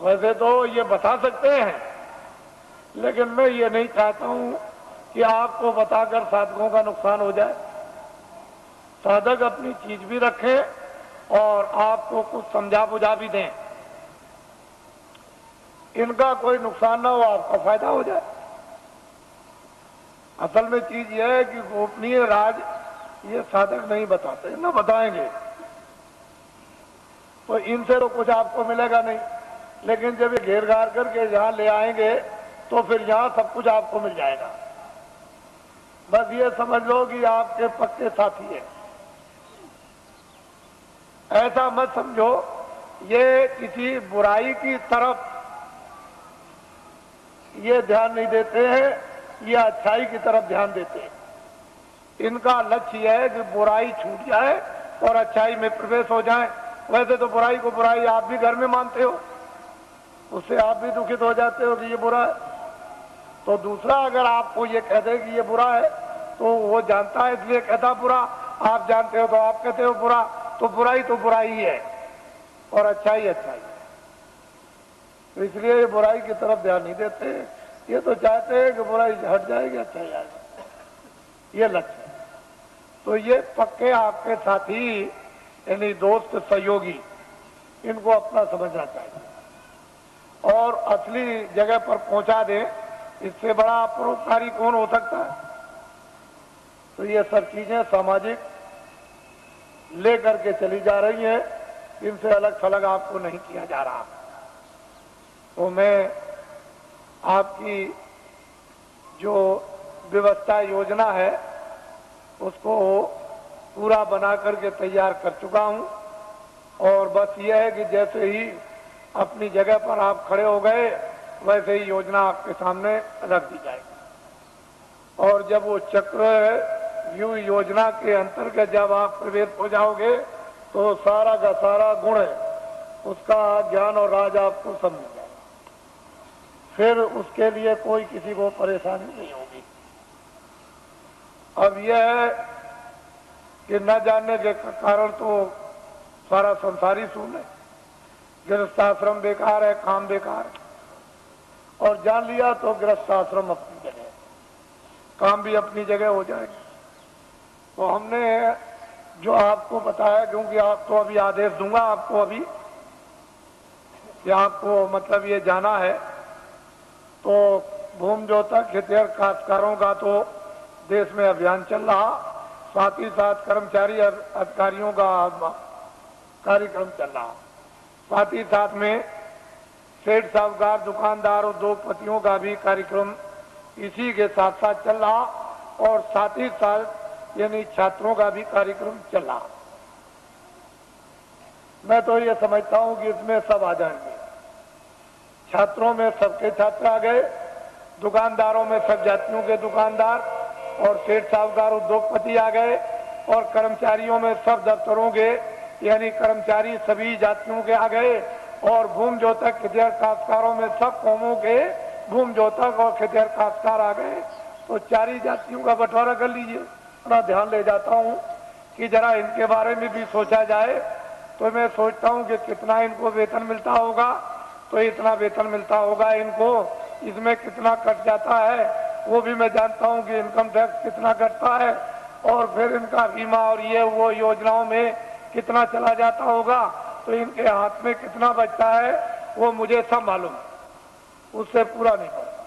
वैसे तो ये बता सकते हैं, लेकिन मैं ये नहीं चाहता हूं कि आपको बताकर साधकों का नुकसान हो जाए। साधक अपनी चीज भी रखें और आपको कुछ समझा बुझा भी दें, इनका कोई नुकसान ना हो, आपका फायदा हो जाए। असल में चीज यह है कि गोपनीय राज ये साधक नहीं बताते, ना बताएंगे तो इनसे तो कुछ आपको मिलेगा नहीं। लेकिन जब ये घेर घार करके यहाँ ले आएंगे तो फिर यहाँ सब कुछ आपको मिल जाएगा। बस ये समझ लो कि आपके पक्के साथी है। ऐसा मत समझो ये किसी बुराई की तरफ ये ध्यान नहीं देते हैं, ये अच्छाई की तरफ ध्यान देते हैं। इनका लक्ष्य यह है कि बुराई छूट जाए और अच्छाई में प्रवेश हो जाए। वैसे तो बुराई को बुराई आप भी घर में मानते हो, उससे आप भी दुखित हो जाते हो कि ये बुरा है। तो दूसरा अगर आपको ये कह दे कि ये बुरा है तो वो जानता है इसलिए कहता बुरा, आप जानते हो तो आप कहते हो बुरा। तो बुराई ही है और अच्छाई अच्छाई है। तो इसलिए ये बुराई की तरफ ध्यान नहीं देते, ये तो चाहते हैं कि बुराई हट जाएगी, अच्छाई आएगी, ये लक्ष्य है। तो ये पक्के आपके साथी यानी दोस्त, सहयोगी, इनको अपना समझना चाहिए और असली जगह पर पहुंचा दें। इससे बड़ा परोपकारी कौन हो सकता है। तो ये सब चीजें सामाजिक लेकर के चली जा रही हैं, इनसे अलग थलग आपको नहीं किया जा रहा। तो मैं आपकी जो व्यवस्था योजना है उसको पूरा बना करके तैयार कर चुका हूं और बस ये है कि जैसे ही अपनी जगह पर आप खड़े हो गए वैसे ही योजना आपके सामने रख दी जाएगी। और जब वो चक्र व्यू योजना के अंतर्गत जब आप प्रवेश हो जाओगे तो सारा का सारा गुण है उसका ज्ञान और राज आपको समझ जाएगा। फिर उसके लिए कोई किसी को परेशानी नहीं होगी। अब यह है कि न जानने के कारण तो सारा संसारी शून्य है, गृहस्थाश्रम बेकार है, काम बेकार है। और जान लिया तो गृहस्थाश्रम अपनी जगह, काम भी अपनी जगह हो जाएगा। तो हमने जो आपको बताया, क्योंकि आप तो अभी आदेश दूंगा आपको अभी कि आपको मतलब ये जाना है, तो भूमि जोतक हितैषी काश्तकारों का तो देश में अभियान चल रहा, साथ ही साथ कर्मचारी अधिकारियों का कार्यक्रम चल रहा। साथ ही साथ में सेठ साहूकार, दुकानदार, उद्योगपतियों का भी कार्यक्रम इसी के साथ साथ चल रहा और साथ ही साथ यानी छात्रों का भी कार्यक्रम चल रहा। मैं तो ये समझता हूं कि इसमें सब आ जाएंगे। छात्रों में सबके छात्र आ गए, दुकानदारों में सब जातियों के दुकानदार और सेठ साहूकार, उद्योगपति आ गए और कर्मचारियों में सब दफ्तरों के यानी कर्मचारी सभी जातियों के आ गए और भूमि जोतक, खेतिहर, काश्तकारों में सब कौमों के भूमि जोतक और खेतिहर काश्तकार आ गए। तो 4 ही जातियों का बंटवारा कर लीजिए। अपना ध्यान ले जाता हूं कि जरा इनके बारे में भी सोचा जाए। तो मैं सोचता हूं कि कितना इनको वेतन मिलता होगा, तो इतना वेतन मिलता होगा इनको, इसमें कितना कट जाता है वो भी मैं जानता हूं कि इनकम टैक्स कितना कटता है और फिर इनका बीमा और ये वो योजनाओं में कितना चला जाता होगा, तो इनके हाथ में कितना बचता है वो मुझे सब मालूम है, उससे पूरा नहीं पड़ता,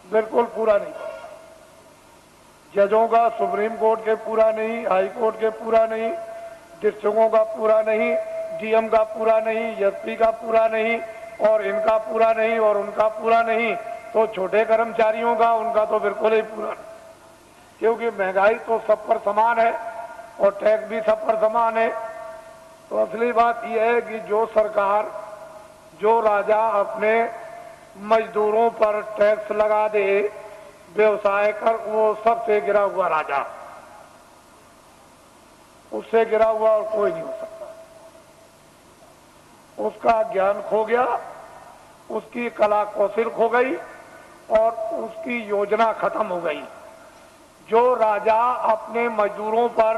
बिल्कुल पूरा नहीं पड़ता। जजों का सुप्रीम कोर्ट के पूरा नहीं, हाई कोर्ट के पूरा नहीं, डिस्ट्रिक्टों का पूरा नहीं, डीएम का पूरा नहीं, एसपी का पूरा नहीं और इनका पूरा नहीं और उनका पूरा नहीं, तो छोटे कर्मचारियों का उनका तो बिल्कुल ही पूरा नहीं, क्योंकि महंगाई तो सब पर समान है और टैक्स भी सब पर समान है। तो असली बात यह है कि जो सरकार, जो राजा अपने मजदूरों पर टैक्स लगा दे व्यवसाय कर, वो सबसे गिरा हुआ राजा, उससे गिरा हुआ और कोई नहीं हो सकता। उसका ज्ञान खो गया, उसकी कला कौशल खो गई और उसकी योजना खत्म हो गई। जो राजा अपने मजदूरों पर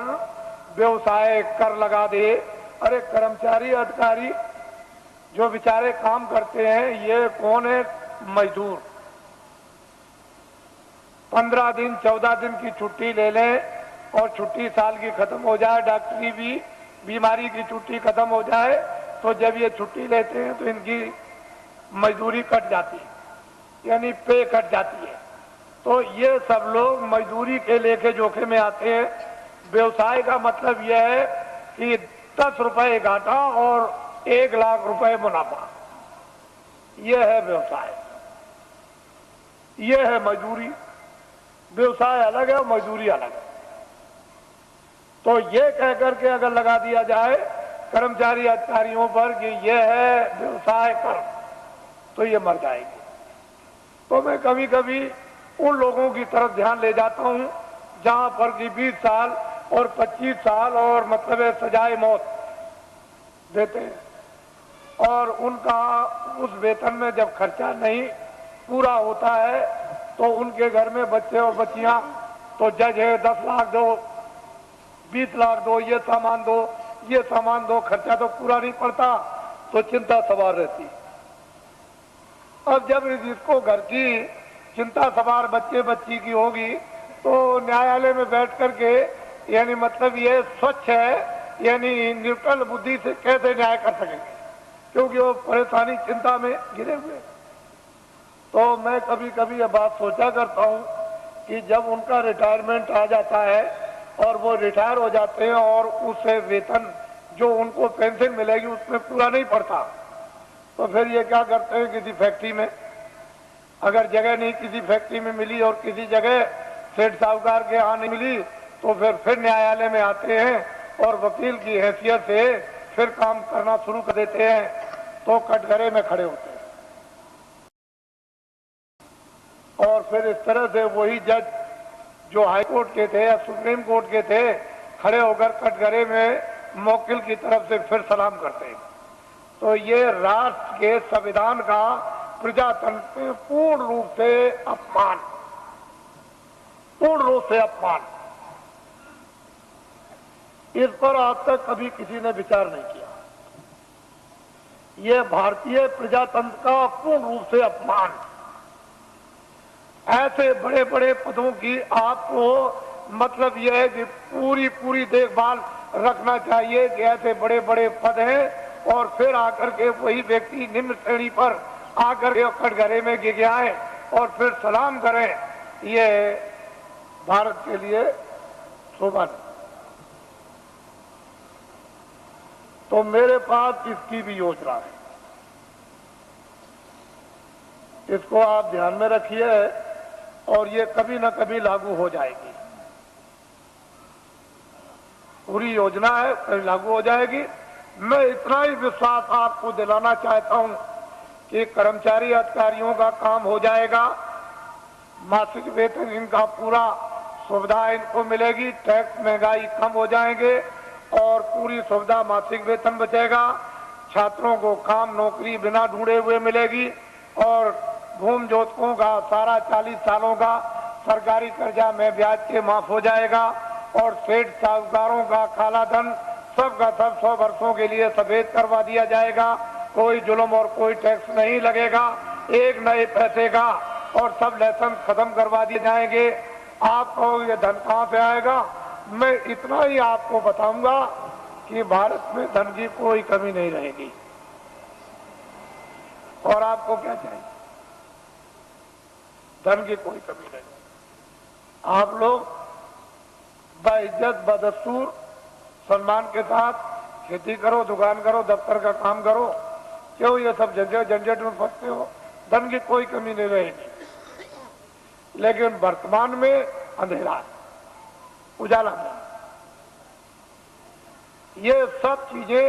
व्यवसाय कर लगा दे, अरे कर्मचारी अधिकारी जो बेचारे काम करते हैं, ये कौन है? मजदूर 15 दिन 14 दिन की छुट्टी ले लें और छुट्टी साल की खत्म हो जाए, डॉक्टरी भी बीमारी की छुट्टी खत्म हो जाए, तो जब ये छुट्टी लेते हैं तो इनकी मजदूरी कट जाती है, यानी पे कट जाती है। तो ये सब लोग मजदूरी के लेके जोखे में आते हैं। व्यवसाय का मतलब यह है कि 10 रुपए घाटा और 1 लाख रुपए मुनाफा, यह है व्यवसाय, यह है मजदूरी। व्यवसाय अलग है और मजदूरी अलग है। तो ये कहकर के अगर लगा दिया जाए कर्मचारी अधिकारियों पर कि यह है व्यवसाय कर, तो ये मर जाएंगे। तो मैं कभी कभी उन लोगों की तरफ ध्यान ले जाता हूं जहां पर कि 20 साल और 25 साल और मतलब है सजाए मौत देते हैं और उनका उस वेतन में जब खर्चा नहीं पूरा होता है तो उनके घर में बच्चे और बच्चियां, तो जज है 10 लाख दो, 20 लाख दो, ये सामान दो, ये सामान दो, खर्चा तो पूरा नहीं पड़ता, तो चिंता सवार रहती। अब जब इसको घर की चिंता सवार बच्चे बच्ची की होगी तो न्यायालय में बैठ करके यानी मतलब ये स्वच्छ है यानी न्यूट्रल बुद्धि से कैसे न्याय कर सकेंगे, क्योंकि वो परेशानी चिंता में घिरे हुए। तो मैं कभी कभी ये बात सोचा करता हूँ कि जब उनका रिटायरमेंट आ जाता है और वो रिटायर हो जाते हैं और उससे वेतन जो उनको पेंशन मिलेगी उसमें पूरा नहीं पड़ता, तो फिर ये क्या करते हैं, किसी फैक्ट्री में अगर जगह नहीं किसी फैक्ट्री में मिली और किसी जगह सेठ साहूकार के यहाँ नहीं मिली, तो फिर न्यायालय में आते हैं और वकील की हैसियत से फिर काम करना शुरू कर देते हैं, तो कटघरे में खड़े होते हैं। और फिर इस तरह से वही जज जो हाई कोर्ट के थे या सुप्रीम कोर्ट के थे, खड़े होकर कटघरे में मौकिल की तरफ से फिर सलाम करते हैं। तो ये राष्ट्र के संविधान का प्रजातंत्र में पूर्ण रूप से अपमान, पूर्ण रूप से अपमान। इस पर आज तक कभी किसी ने विचार नहीं किया। यह भारतीय प्रजातंत्र का पूर्ण रूप से अपमान। ऐसे बड़े बड़े पदों की आपको मतलब यह है कि पूरी देखभाल रखना चाहिए कि ऐसे बड़े बड़े पद हैं और फिर आकर के वही व्यक्ति निम्न श्रेणी पर आकर के कटघरे में गिर जाए और फिर सलाम करें, ये भारत के लिए शोभा नहीं। तो मेरे पास इसकी भी योजना है, इसको आप ध्यान में रखिए और ये कभी न कभी लागू हो जाएगी। पूरी योजना है, कभी लागू हो जाएगी। मैं इतना ही विश्वास आपको दिलाना चाहता हूं कि कर्मचारी अधिकारियों का काम हो जाएगा, मासिक वेतन इनका पूरा सुविधा इनको मिलेगी, टैक्स महंगाई कम हो जाएंगे और पूरी सुविधा मासिक वेतन बचेगा। छात्रों को काम नौकरी बिना ढूंढे हुए मिलेगी और भूमि जोतकों का सारा 40 सालों का सरकारी कर्जा में ब्याज के माफ हो जाएगा और सेठ साहूकारों का काला धन सबका सब 100 वर्षों के लिए सफेद करवा दिया जाएगा। कोई जुल्म और कोई टैक्स नहीं लगेगा, एक नए पैसे का, और सब लाइसेंस खत्म करवा दिए जाएंगे। आपको ये धन कहां से आएगा? मैं इतना ही आपको बताऊंगा कि भारत में धन की कोई कमी नहीं रहेगी। और आपको क्या चाहिए? धन की कोई कमी नहीं। आप लोग बाइज्जत बदस्तूर सम्मान के साथ खेती करो, दुकान करो, दफ्तर का काम करो। क्यों ये सब झंझट में फंसते हो? धन की कोई कमी नहीं रहेगी। लेकिन वर्तमान में अंधेरा है, उजाला नहीं। ये सब चीजें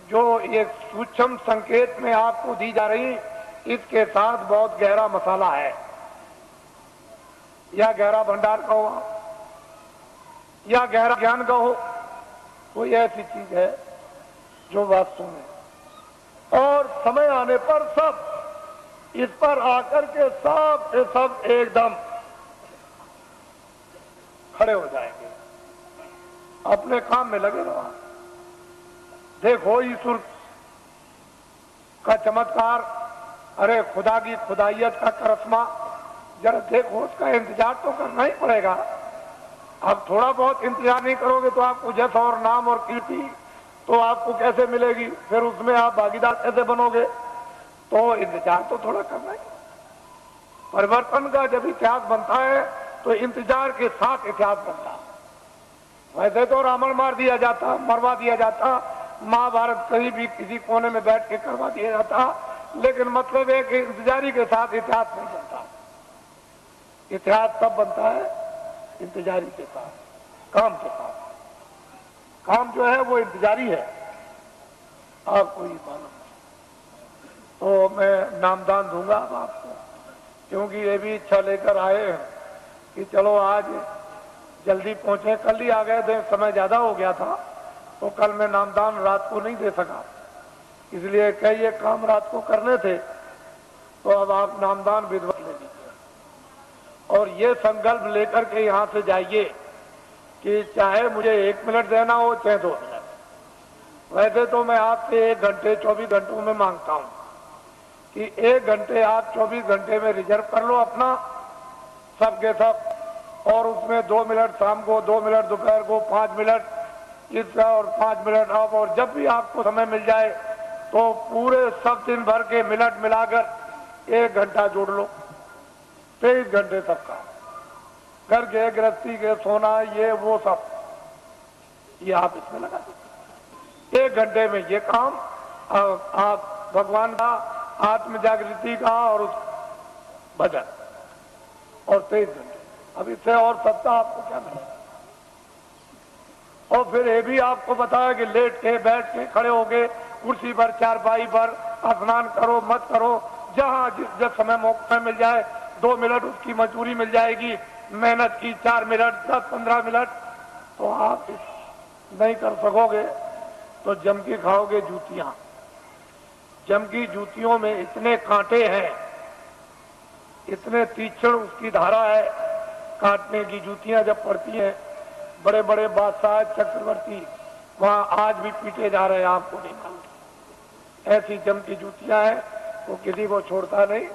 जो एक सूक्ष्म संकेत में आपको दी जा रही, इसके साथ बहुत गहरा मसाला है, या गहरा भंडार का हो या गहरा ज्ञान का हो, कोई ऐसी चीज है जो वास्तव में, और समय आने पर सब इस पर आकर के सब के सब एकदम खड़े हो जाएंगे। अपने काम में लगे रहो। देखो ईश्वर का चमत्कार, अरे खुदा की खुदाइयत का करिश्मा, जरा देखो, उसका इंतजार तो करना ही पड़ेगा। अब थोड़ा बहुत इंतजार नहीं करोगे तो आपको जस और नाम और कीर्ति तो आपको कैसे मिलेगी? फिर उसमें आप भागीदार कैसे बनोगे? तो इंतजार तो थोड़ा करना ही। परिवर्तन का जब इतिहास बनता है तो इंतजार के साथ इतिहास बनता है। वैसे तो रावण मार दिया जाता, मरवा दिया जाता, महाभारत कहीं भी किसी कोने में बैठ के करवा दिया जाता, लेकिन मतलब है कि इंतजारी के साथ इतिहास नहीं बनता। इतिहास तब बनता है इंतजारी के साथ, काम के साथ। काम जो है वो इंतजारी है, आपको ये मालूम। तो मैं नामदान दूंगा अब आपको, क्योंकि ये भी इच्छा लेकर आए हैं कि चलो आज जल्दी पहुंचे। कल ही आ गए थे, समय ज्यादा हो गया था, तो कल मैं नामदान रात को नहीं दे सका, इसलिए कई ये काम रात को करने थे। तो अब आप नामदान विधिवत ले लीजिए और ये संकल्प लेकर के यहाँ से जाइए कि चाहे मुझे 1 मिनट देना हो चाहे 2 मिनट। वैसे तो मैं आपसे 1 घंटे 24 घंटों में मांगता हूँ कि 1 घंटे आप 24 घंटे में रिजर्व कर लो अपना, सबके सब, और उसमें 2 मिनट शाम को, 2 मिनट दोपहर को, 5 मिनट इसका और 5 मिनट आप, और जब भी आपको समय मिल जाए तो पूरे सब दिन भर के मिनट मिलाकर 1 घंटा जोड़ लो। 23 घंटे तक का घर के गृहस्थी के सोना ये वो सब ये आप इसमें लगा दीजिए। 1 घंटे में ये काम आप भगवान का, आत्म जागृति का और उस भजन, और 23 घंटे। अब इससे और सत्ता आपको क्या मिलेगा? और फिर ये भी आपको बताया कि लेट के, बैठ के, खड़े हो गए, कुर्सी पर, चारपाई पर, स्नान करो मत करो, जहां जिस समय मौका मिल जाए 2 मिनट उसकी मजदूरी मिल जाएगी, मेहनत की 4 मिनट 10-15 मिनट, तो आप नहीं कर सकोगे तो जम के खाओगे जूतियां। जम की जूतियों में इतने कांटे हैं, इतने तीक्ष्ण उसकी धारा है, काटने की जूतियां जब पड़ती हैं, बड़े बड़े बादशाह चक्रवर्ती वहां आज भी पीटे जा रहे हैं, आपको नहीं मालूम। ऐसी जम की जूतियां हैं, वो किसी को छोड़ता नहीं।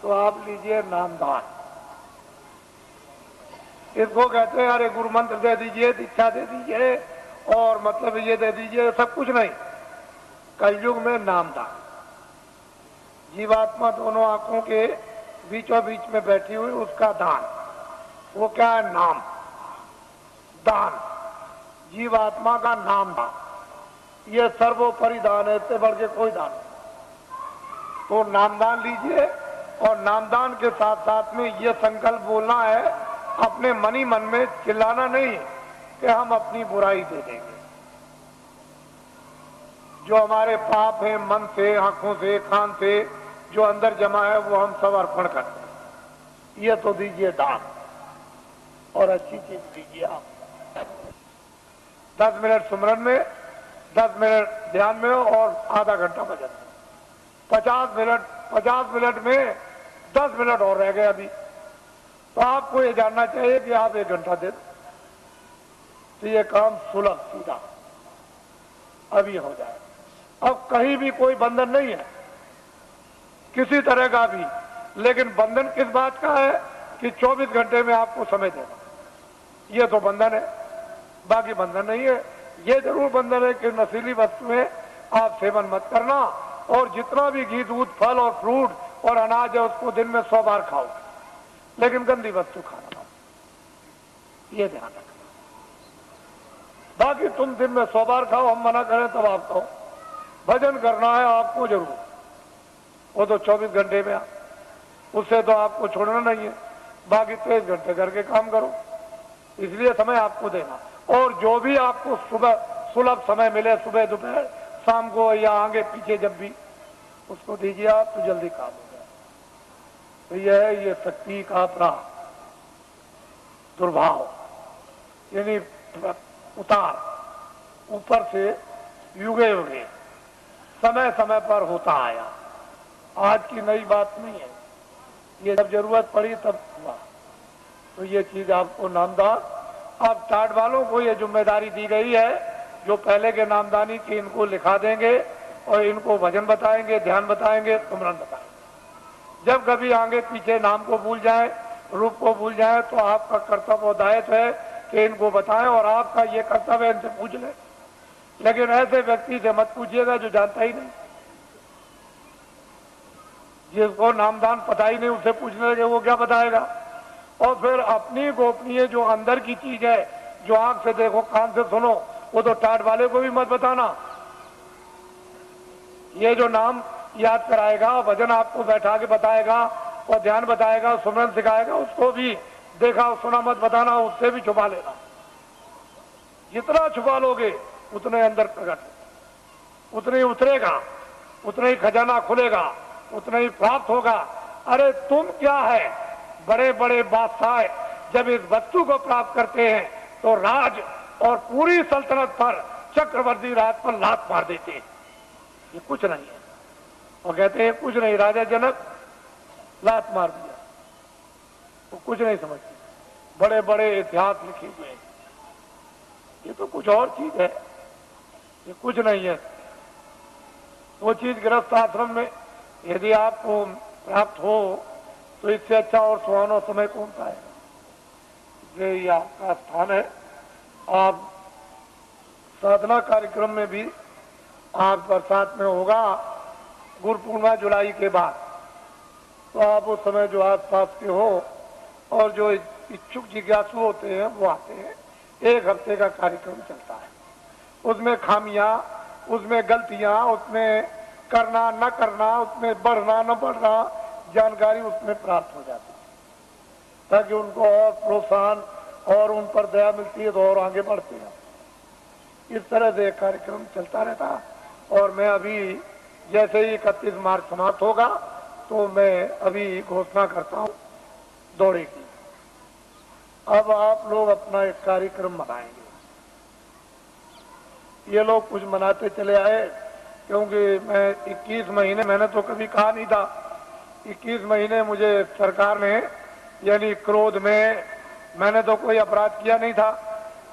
तो आप लीजिए नामदान, इसको कहते हैं अरे गुरु मंत्र दे दीजिए, दीक्षा दे दीजिए, और मतलब ये दे दीजिए, सब कुछ नहीं। कलयुग में नामदान, जीवात्मा दोनों आंखों के बीचों बीच में बैठी हुई, उसका दान, वो क्या है? नाम दान, जीवात्मा का नाम दान। ये सर्वोपरि दान है, इससे बढ़ के कोई दान नहीं। तो नामदान लीजिए और नामदान के साथ साथ में ये संकल्प बोलना है, अपने मन ही मन में चिल्लाना नहीं कि हम अपनी बुराई दे देंगे। जो हमारे पाप है मन से, आंखों से, कान से जो अंदर जमा है वो हम सब अर्पण करते हैं। ये तो दीजिए दान और अच्छी चीज दीजिए आप। 10 मिनट सुमरन में, 10 मिनट ध्यान में और आधा घंटा भजन में। 50 मिनट में 10 मिनट और रह गए अभी, तो आपको ये जानना चाहिए कि आप 1 घंटा दे, तो ये काम सुलभ सीधा अभी हो जाए। अब कहीं भी कोई बंधन नहीं है किसी तरह का भी, लेकिन बंधन किस बात का है कि 24 घंटे में आपको समय देना, ये तो बंधन है, बाकी बंधन नहीं है। ये जरूर बंधन है कि नशीली वस्तुएं आप सेवन मत करना, और जितना भी घी, दूध, फल और फ्रूट और अनाज है उसको दिन में 100 बार खाओ, लेकिन गंदी वस्तु खाना मत, ये ध्यान रखना। बाकी तुम दिन में 100 बार खाओ, हम मना करें तब आप खाओ। भजन करना है आपको जरूर, वो तो 24 घंटे में, उससे तो आपको छोड़ना नहीं है। बाकी 23 घंटे करके काम करो, इसलिए समय आपको देना। और जो भी आपको सुबह सुलभ समय मिले, सुबह दोपहर शाम को या आगे पीछे जब भी, उसको दीजिए आप, तो जल्दी काम हो जाए। तो यह है ये शक्ति का अपना दुर्भाव, यानी उतार ऊपर से युगे युगे समय समय पर होता आया, आज की नई बात नहीं है। ये जब जरूरत पड़ी तब हुआ। तो ये चीज आपको नामदान, अब टाट वालों को ये जिम्मेदारी दी गई है, जो पहले के नामदानी की इनको लिखा देंगे और इनको भजन बताएंगे, ध्यान बताएंगे, सुमरन बताएंगे। जब कभी आगे पीछे नाम को भूल जाए, रूप को भूल जाए, तो आपका कर्तव्य और दायित्व है कि इनको बताएं, और आपका ये कर्तव्य इनसे पूछ ले। लेकिन ऐसे व्यक्ति से मत पूछिएगा जो जानता ही नहीं, जिसको नामदान पता ही नहीं, उससे पूछने लगे वो क्या बताएगा। और फिर अपनी गोपनीय जो अंदर की चीज है, जो आंख से देखो, कान से सुनो, वो तो टाट वाले को भी मत बताना। ये जो नाम याद कराएगा, भजन आपको बैठा के बताएगा और ध्यान बताएगा, सुमरन सिखाएगा, उसको भी देखा सुना मत बताना, उससे भी छुपा लेना। जितना छुपा लोगे उतने अंदर प्रकट, उतने ही उतरेगा, उतना ही खजाना खुलेगा, उतना ही प्राप्त होगा। अरे तुम क्या है, बड़े बड़े बादशाह जब इस वस्तु को प्राप्त करते हैं तो राज और पूरी सल्तनत पर, चक्रवर्ती राज पर लात मार देते हैं। ये कुछ नहीं है, और कहते हैं कुछ नहीं, राजा जनक लात मार दिया, वो कुछ नहीं समझते। बड़े बड़े इतिहास लिखे हुए हैं, ये तो कुछ और चीज है, ये कुछ नहीं है। वो चीज गृहस्थ आश्रम में यदि आपको प्राप्त हो तो इससे अच्छा और सुहाना समय कौन सा है। ये आपका स्थान है। आप साधना कार्यक्रम में भी आप बरसात में होगा, गुरु पूर्णिमा जुलाई के बाद, तो आप उस समय जो आस पास के हो और जो इच्छुक जिज्ञासु होते हैं वो आते हैं। 1 हफ्ते का कार्यक्रम चलता है, उसमें खामियां, उसमें गलतियां, उसमें करना न करना, उसमें बढ़ना न बढ़ना, जानकारी उसमें प्राप्त हो जाती है, ताकि उनको और प्रोत्साहन और उन पर दया मिलती है तो और आगे बढ़ते हैं। इस तरह से कार्यक्रम चलता रहता। और मैं अभी जैसे ही 31 मार्च समाप्त होगा तो मैं अभी घोषणा करता हूँ दौड़े की। अब आप लोग अपना एक कार्यक्रम मनाएंगे। ये लोग कुछ मनाते चले आए, क्योंकि मैं 21 महीने, मैंने तो कभी कहा नहीं था, 21 महीने मुझे सरकार ने, यानी क्रोध में, मैंने तो कोई अपराध किया नहीं था,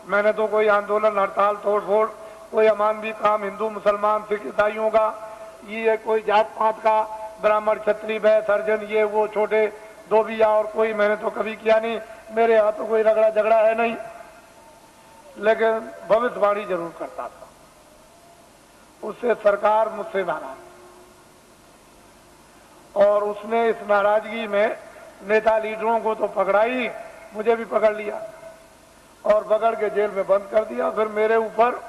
मैंने तो कोई आंदोलन, हड़ताल, तोड़फोड़, कोई अमानवीय काम हिंदू मुसलमान सिख ईसाइयों का, ये कोई जात पात का, ब्राह्मण क्षत्रिय वैश्य सर्जन, ये वो छोटे धोबिया और कोई मैंने तो कभी किया नहीं। मेरे यहाँ तो कोई रगड़ा झगड़ा है नहीं, लेकिन भविष्यवाणी जरूर करता था। उससे सरकार मुझसे नाराज, और उसने इस नाराजगी में नेता लीडरों को तो पकड़ा ही, मुझे भी पकड़ लिया और पकड़ के जेल में बंद कर दिया। फिर मेरे ऊपर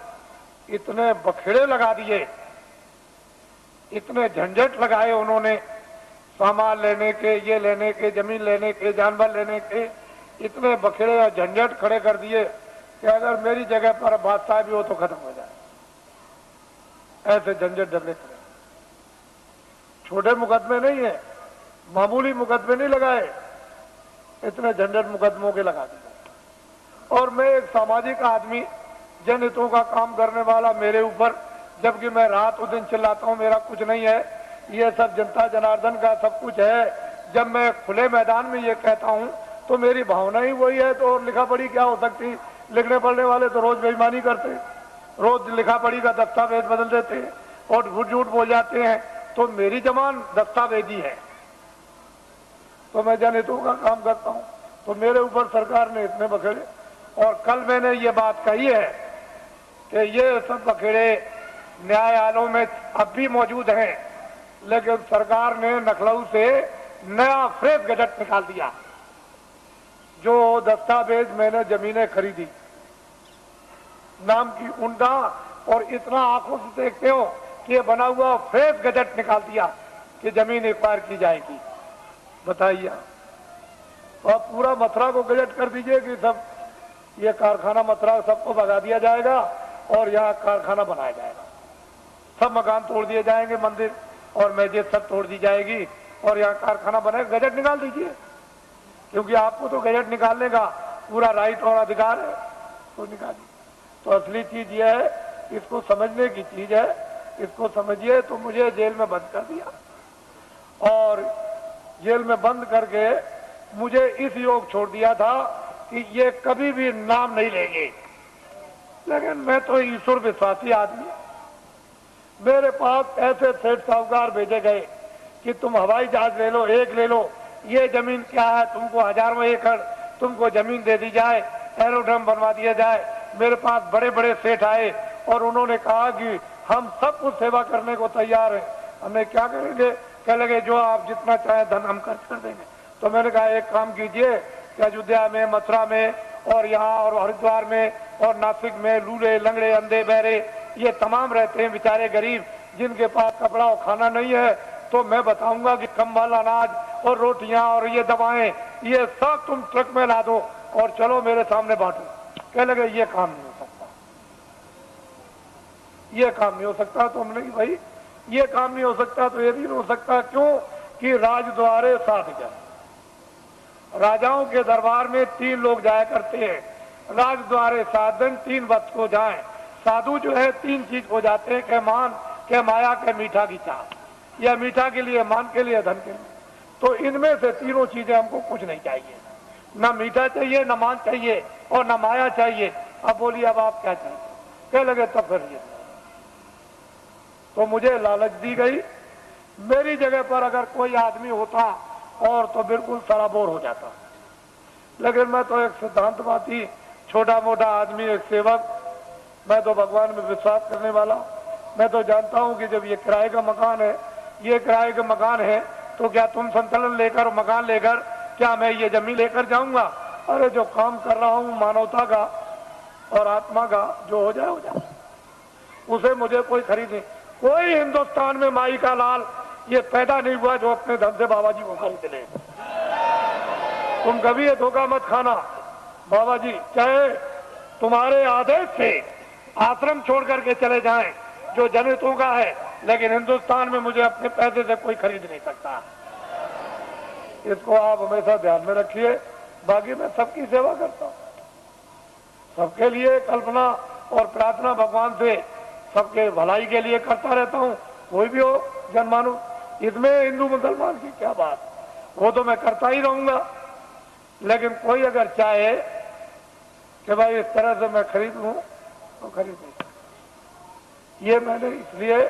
इतने बखेड़े लगा दिए, इतने झंझट लगाए उन्होंने, सामान लेने के, ये लेने के, जमीन लेने के, जानवर लेने के, इतने बखेड़े और झंझट खड़े कर दिए कि अगर मेरी जगह पर बादशाह भी हो तो खत्म हो जाए। ऐसे झंझट डरने खड़े। छोटे मुकदमे नहीं है, मामूली मुकदमे नहीं लगाए, इतने झंझट मुकदमों के लगा दिए। और मैं एक सामाजिक आदमी, जनहितों का काम करने वाला, मेरे ऊपर, जबकि मैं रात और दिन चिल्लाता हूं मेरा कुछ नहीं है, ये सब जनता जनार्दन का सब कुछ है। जब मैं खुले मैदान में ये कहता हूं तो मेरी भावना ही वही है, तो और लिखा पढ़ी क्या हो सकती? लिखने पढ़ने वाले तो रोज बेईमानी करते, रोज लिखा पढ़ी का दस्तावेज बदल देते हैं और झूठ झूठ बोल जाते हैं। तो मेरी जबान दस्तावेजी है, तो मैं जनहितों का काम करता हूं, तो मेरे ऊपर सरकार ने इतने बखेड़े। और कल मैंने ये बात कही है कि ये सब बखेड़े न्यायालयों में अब भी मौजूद हैं, लेकिन सरकार ने लखनऊ से नया फ्रेश गजट निकाल दिया। जो दस्तावेज मैंने जमीनें खरीदी नाम की उनका, और इतना आंखों से देखते हो कि ये बना हुआ फ्रेश गजट निकाल दिया कि जमीन एक्वायर की जाएगी। बताइए, और पूरा मथुरा को गजट कर दीजिए कि सब ये कारखाना मथुरा सबको भगा दिया जाएगा और यहाँ कारखाना बनाया जाएगा, सब मकान तोड़ दिए जाएंगे, मंदिर और मस्जिद सब तोड़ दी जाएगी और यहाँ कारखाना बनाएगा। गजट निकाल दीजिए, क्योंकि आपको तो गजट निकालने का पूरा राइट और अधिकार है, तो निकालिए। तो असली चीज ये है, इसको समझने की चीज है, इसको समझिए। तो मुझे जेल में बंद कर दिया और जेल में बंद करके मुझे इस योग छोड़ दिया था कि ये कभी भी नाम नहीं लेंगे। लेकिन मैं तो ईश्वर विश्वासी आदमी, मेरे पास ऐसे सेठ साहूकार भेजे गए कि तुम हवाई जहाज ले लो, एक ले लो, ये जमीन क्या है, तुमको हजारों एकड़ तुमको जमीन दे दी जाए, एरोड्रम बनवा दिया जाए। मेरे पास बड़े बड़े सेठ आए और उन्होंने कहा कि हम सब कुछ सेवा करने को तैयार हैं, हमें क्या करेंगे? कह लगे जो आप जितना चाहे धन हम खर्च कर देंगे। तो मैंने कहा एक काम कीजिए कि अयोध्या में, मथुरा में और यहाँ और हरिद्वार में और नासिक में लूले लंगड़े अंधे बहरे ये तमाम रहते हैं बेचारे गरीब, जिनके पास कपड़ा और खाना नहीं है, तो मैं बताऊंगा कि कंबल, अनाज और रोटियां और ये दवाएं ये सब तुम ट्रक में ला दो और चलो मेरे सामने बांटो। कह लगे ये काम नहीं हो सकता, ये काम नहीं हो सकता। तो हमने कहा भाई ये काम नहीं हो सकता तो ये भी नहीं हो सकता, क्यों कि राजद्वारे साधु, राजाओं के दरबार में 3 लोग जाया करते हैं, राजद्वारे साधन 3 वक्त को जाएं। साधु जो है 3 चीज हो जाते हैं, के मान, के माया, के मीठा की चाह, या मीठा के लिए, मान के लिए, धन के लिए। तो इनमें से तीनों चीजें हमको कुछ नहीं चाहिए, ना मीठा चाहिए, ना मान चाहिए और ना माया चाहिए। अब बोलिए अब आप क्या चाहिए? कह लगे तब फिर ये, तो मुझे लालच दी गई। मेरी जगह पर अगर कोई आदमी होता और तो बिल्कुल सराबोर हो जाता, लेकिन मैं तो एक सिद्धांतवादी, छोटा मोटा आदमी, एक सेवक, मैं तो भगवान में विश्वास करने वाला। मैं तो जानता हूं कि जब ये किराए का मकान है, ये किराए का मकान है, तो क्या तुम संतुलन लेकर, मकान लेकर क्या मैं ये जमीन लेकर जाऊंगा? अरे जो काम कर रहा हूं मानवता का और आत्मा का, जो हो जाए उसे मुझे कोई खरीद नहीं। कोई हिंदुस्तान में माई का लाल ये पैदा नहीं हुआ जो अपने धन से बाबा जी को खरीद ले। तुम कभी ये धोखा मत खाना, बाबा जी चाहे तुम्हारे आदेश से आश्रम छोड़ करके चले जाएं जो जनहितों का है, लेकिन हिंदुस्तान में मुझे अपने पैसे से कोई खरीद नहीं सकता। इसको आप हमेशा ध्यान में रखिए। बाकी मैं सबकी सेवा करता हूँ, सबके लिए कल्पना और प्रार्थना भगवान से सबके भलाई के लिए करता रहता हूँ। कोई भी हो जनमानुष, इसमें हिंदू मुसलमान की क्या बात, वो तो मैं करता ही रहूंगा। लेकिन कोई अगर चाहे कि भाई इस तरह से मैं खरीद लूं तो खरीद नहीं। ये मैंने इसलिए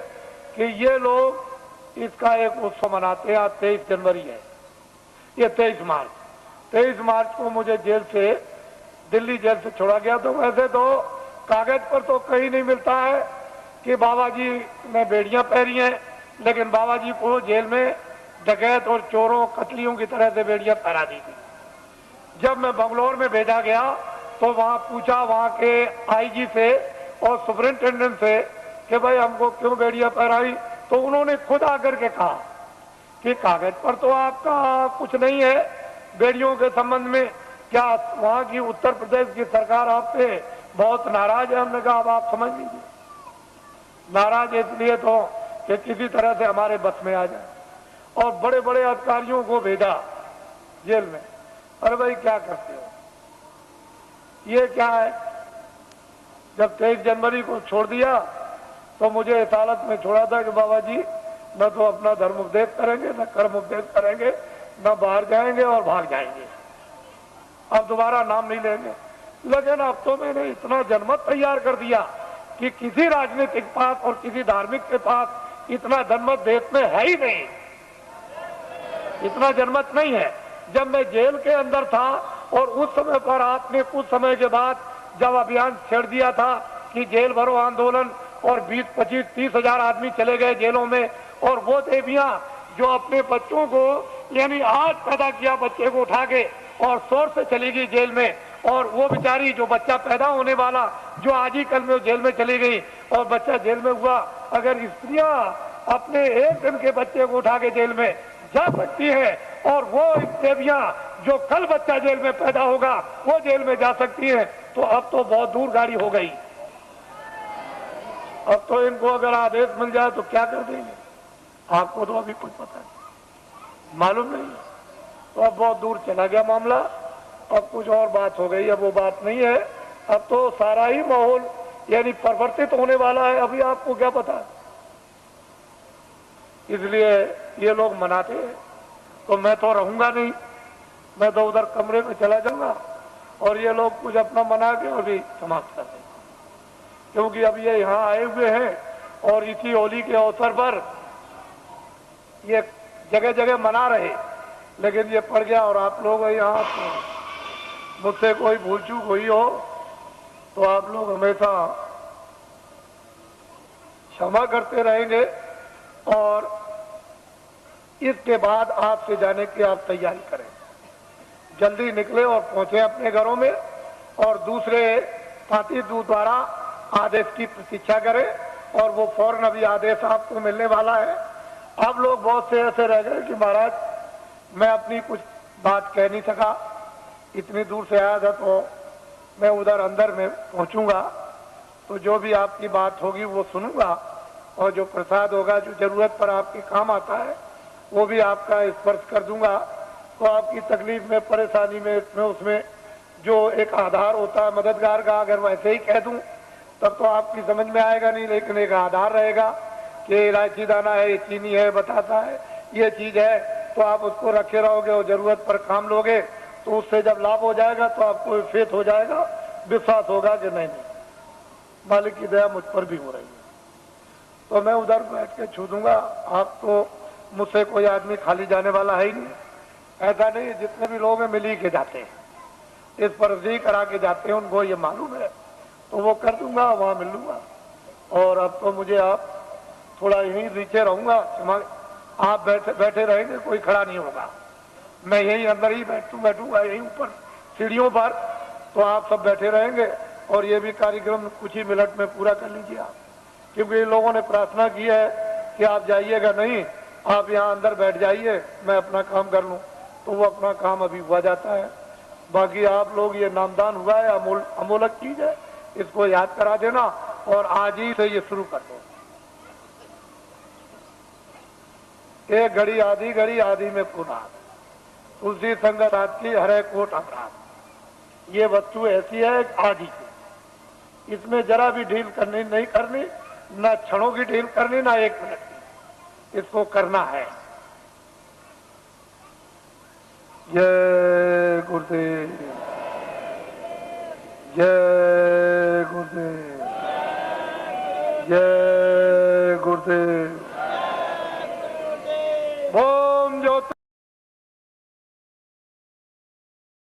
कि ये लोग इसका एक उत्सव मनाते हैं। आज 23 जनवरी है, ये 23 मार्च को मुझे जेल से, दिल्ली जेल से छोड़ा गया। तो वैसे तो कागज पर तो कहीं नहीं मिलता है कि बाबा जी ने बेड़ियां पहनी हैं, लेकिन बाबा जी को जेल में डकैत और चोरों, कतलियों की तरह से बेड़ियां पहना दी थी। जब मैं बंगलौर में भेजा गया तो वहां पूछा वहां के आईजी से और सुपरिंटेंडेंट से कि भाई हमको क्यों बेड़ियां पहराई, तो उन्होंने खुद आकर के कहा कि कागज पर तो आपका कुछ नहीं है बेड़ियों के संबंध में, क्या वहां की उत्तर प्रदेश की सरकार आपसे बहुत नाराज है? हमने कहा अब आप समझ लीजिए, नाराज इसलिए तो कि किसी तरह से हमारे बस में आ जाए, और बड़े बड़े अधिकारियों को भेजा जेल में। अरे भाई क्या करते हो, ये क्या है? जब 23 जनवरी को छोड़ दिया तो मुझे इस हालत में छोड़ा था कि बाबा जी न तो अपना धर्म उपदेश करेंगे, न कर्म उपदेश करेंगे, न बाहर जाएंगे और भाग जाएंगे, अब दोबारा नाम नहीं लेंगे। लेकिन अब तो मैंने इतना जनमत तैयार कर दिया कि किसी राजनीतिक पास और किसी धार्मिक के पास इतना जनमत देश में है ही नहीं, इतना जनमत नहीं है। जब मैं जेल के अंदर था और उस समय पर आपने कुछ समय के बाद जब अभियान छेड़ दिया था कि जेल भरो आंदोलन, और 20, 25, 30 हजार आदमी चले गए जेलों में, और वो देवियां जो अपने बच्चों को यानी आज पैदा किया बच्चे को उठा के और शोर से चली गई जेल में, और वो बेचारी जो बच्चा पैदा होने वाला जो आज ही कल में जेल में चली गई और बच्चा जेल में हुआ, अगर स्त्रियां अपने एक दिन के बच्चे को उठा के जेल में जा सकती है और वो देवियां जो कल बच्चा जेल में पैदा होगा वो जेल में जा सकती है, तो अब तो बहुत दूर गाड़ी हो गई। अब तो इनको अगर आदेश मिल जाए तो क्या कर देंगे, आपको तो अभी कुछ पता नहीं, मालूम नहीं। तो अब बहुत दूर चला गया मामला, अब कुछ और बात हो गई, अब वो बात नहीं है, अब तो सारा ही माहौल यानी परिवर्तित होने वाला है, अभी आपको क्या पता है। इसलिए ये लोग मनाते हैं तो मैं तो रहूंगा नहीं, मैं तो उधर कमरे में चला जाऊंगा और ये लोग कुछ अपना मना के और भी समाप्त कर देंगे, क्योंकि अब ये यहाँ आए हुए हैं और इसी होली के अवसर पर ये जगह जगह मना रहे, लेकिन ये पड़ गया और आप लोग यहाँ मुझसे कोई भूल चूक हुई हो तो आप लोग हमेशा क्षमा करते रहेंगे, और इसके बाद आपसे जाने की आप तैयारी करें, जल्दी निकले और पहुंचे अपने घरों में, और दूसरे पार्टी द्वारा आदेश की प्रतीक्षा करें, और वो फौरन अभी आदेश आपको मिलने वाला है। अब लोग बहुत से ऐसे रह गए कि महाराज मैं अपनी कुछ बात कह नहीं सका, इतनी दूर से आया था तो मैं उधर अंदर में पहुंचूंगा तो जो भी आपकी बात होगी वो सुनूंगा, और जो प्रसाद होगा जो जरूरत पर आपके काम आता है वो भी आपका स्पर्श कर दूंगा। तो आपकी तकलीफ में, परेशानी में, इसमें उसमें जो एक आधार होता है मददगार का, अगर वैसे ही कह दूं तब तो आपकी समझ में आएगा नहीं, लेकिन एक आधार रहेगा कि इलायची दाना है, ये चीनी है, बताता है, ये चीज है, तो आप उसको रखे रहोगे और जरूरत पर काम लोगे तो उससे जब लाभ हो जाएगा तो आपको फेथ हो जाएगा, विश्वास होगा कि नहीं मालिक की दया मुझ पर भी हो रही है। तो मैं उधर बैठ के छू दूंगा, आप तो मुझसे कोई आदमी खाली जाने वाला है ही नहीं, ऐसा नहीं, जितने भी लोग हैं मिल ही के जाते हैं, इस पर अर्जी करा के जाते हैं, उनको ये मालूम है, तो वो कर दूंगा, वहां मिल लूंगा। और अब तो मुझे आप थोड़ा यहीं नीचे रहूंगा, आप बैठे रहेंगे, कोई खड़ा नहीं होगा, मैं यहीं अंदर ही बैठूंगा यहीं ऊपर सीढ़ियों पर, तो आप सब बैठे रहेंगे और ये भी कार्यक्रम कुछ ही मिनट में पूरा कर लीजिए आप, क्योंकि इन लोगों ने प्रार्थना की है कि आप जाइएगा नहीं, आप यहाँ अंदर बैठ जाइए, मैं अपना काम कर लूँ, तो वो अपना काम अभी हुआ जाता है। बाकी आप लोग ये नामदान हुआ है, अमोलक चीज है, इसको याद करा देना और आज ही से ये शुरू कर दो। एक घड़ी आधी में पुनाद, तुलसी संगत हाथ की हरे कोट अपराध, ये वस्तु ऐसी है आदि की, इसमें जरा भी ढील करनी नहीं करनी, ना क्षणों की ढील करनी, ना एक मिनट की, इसको करना है। जय गुरुदेव, जय गुरुदेव, जय गुरुदेव।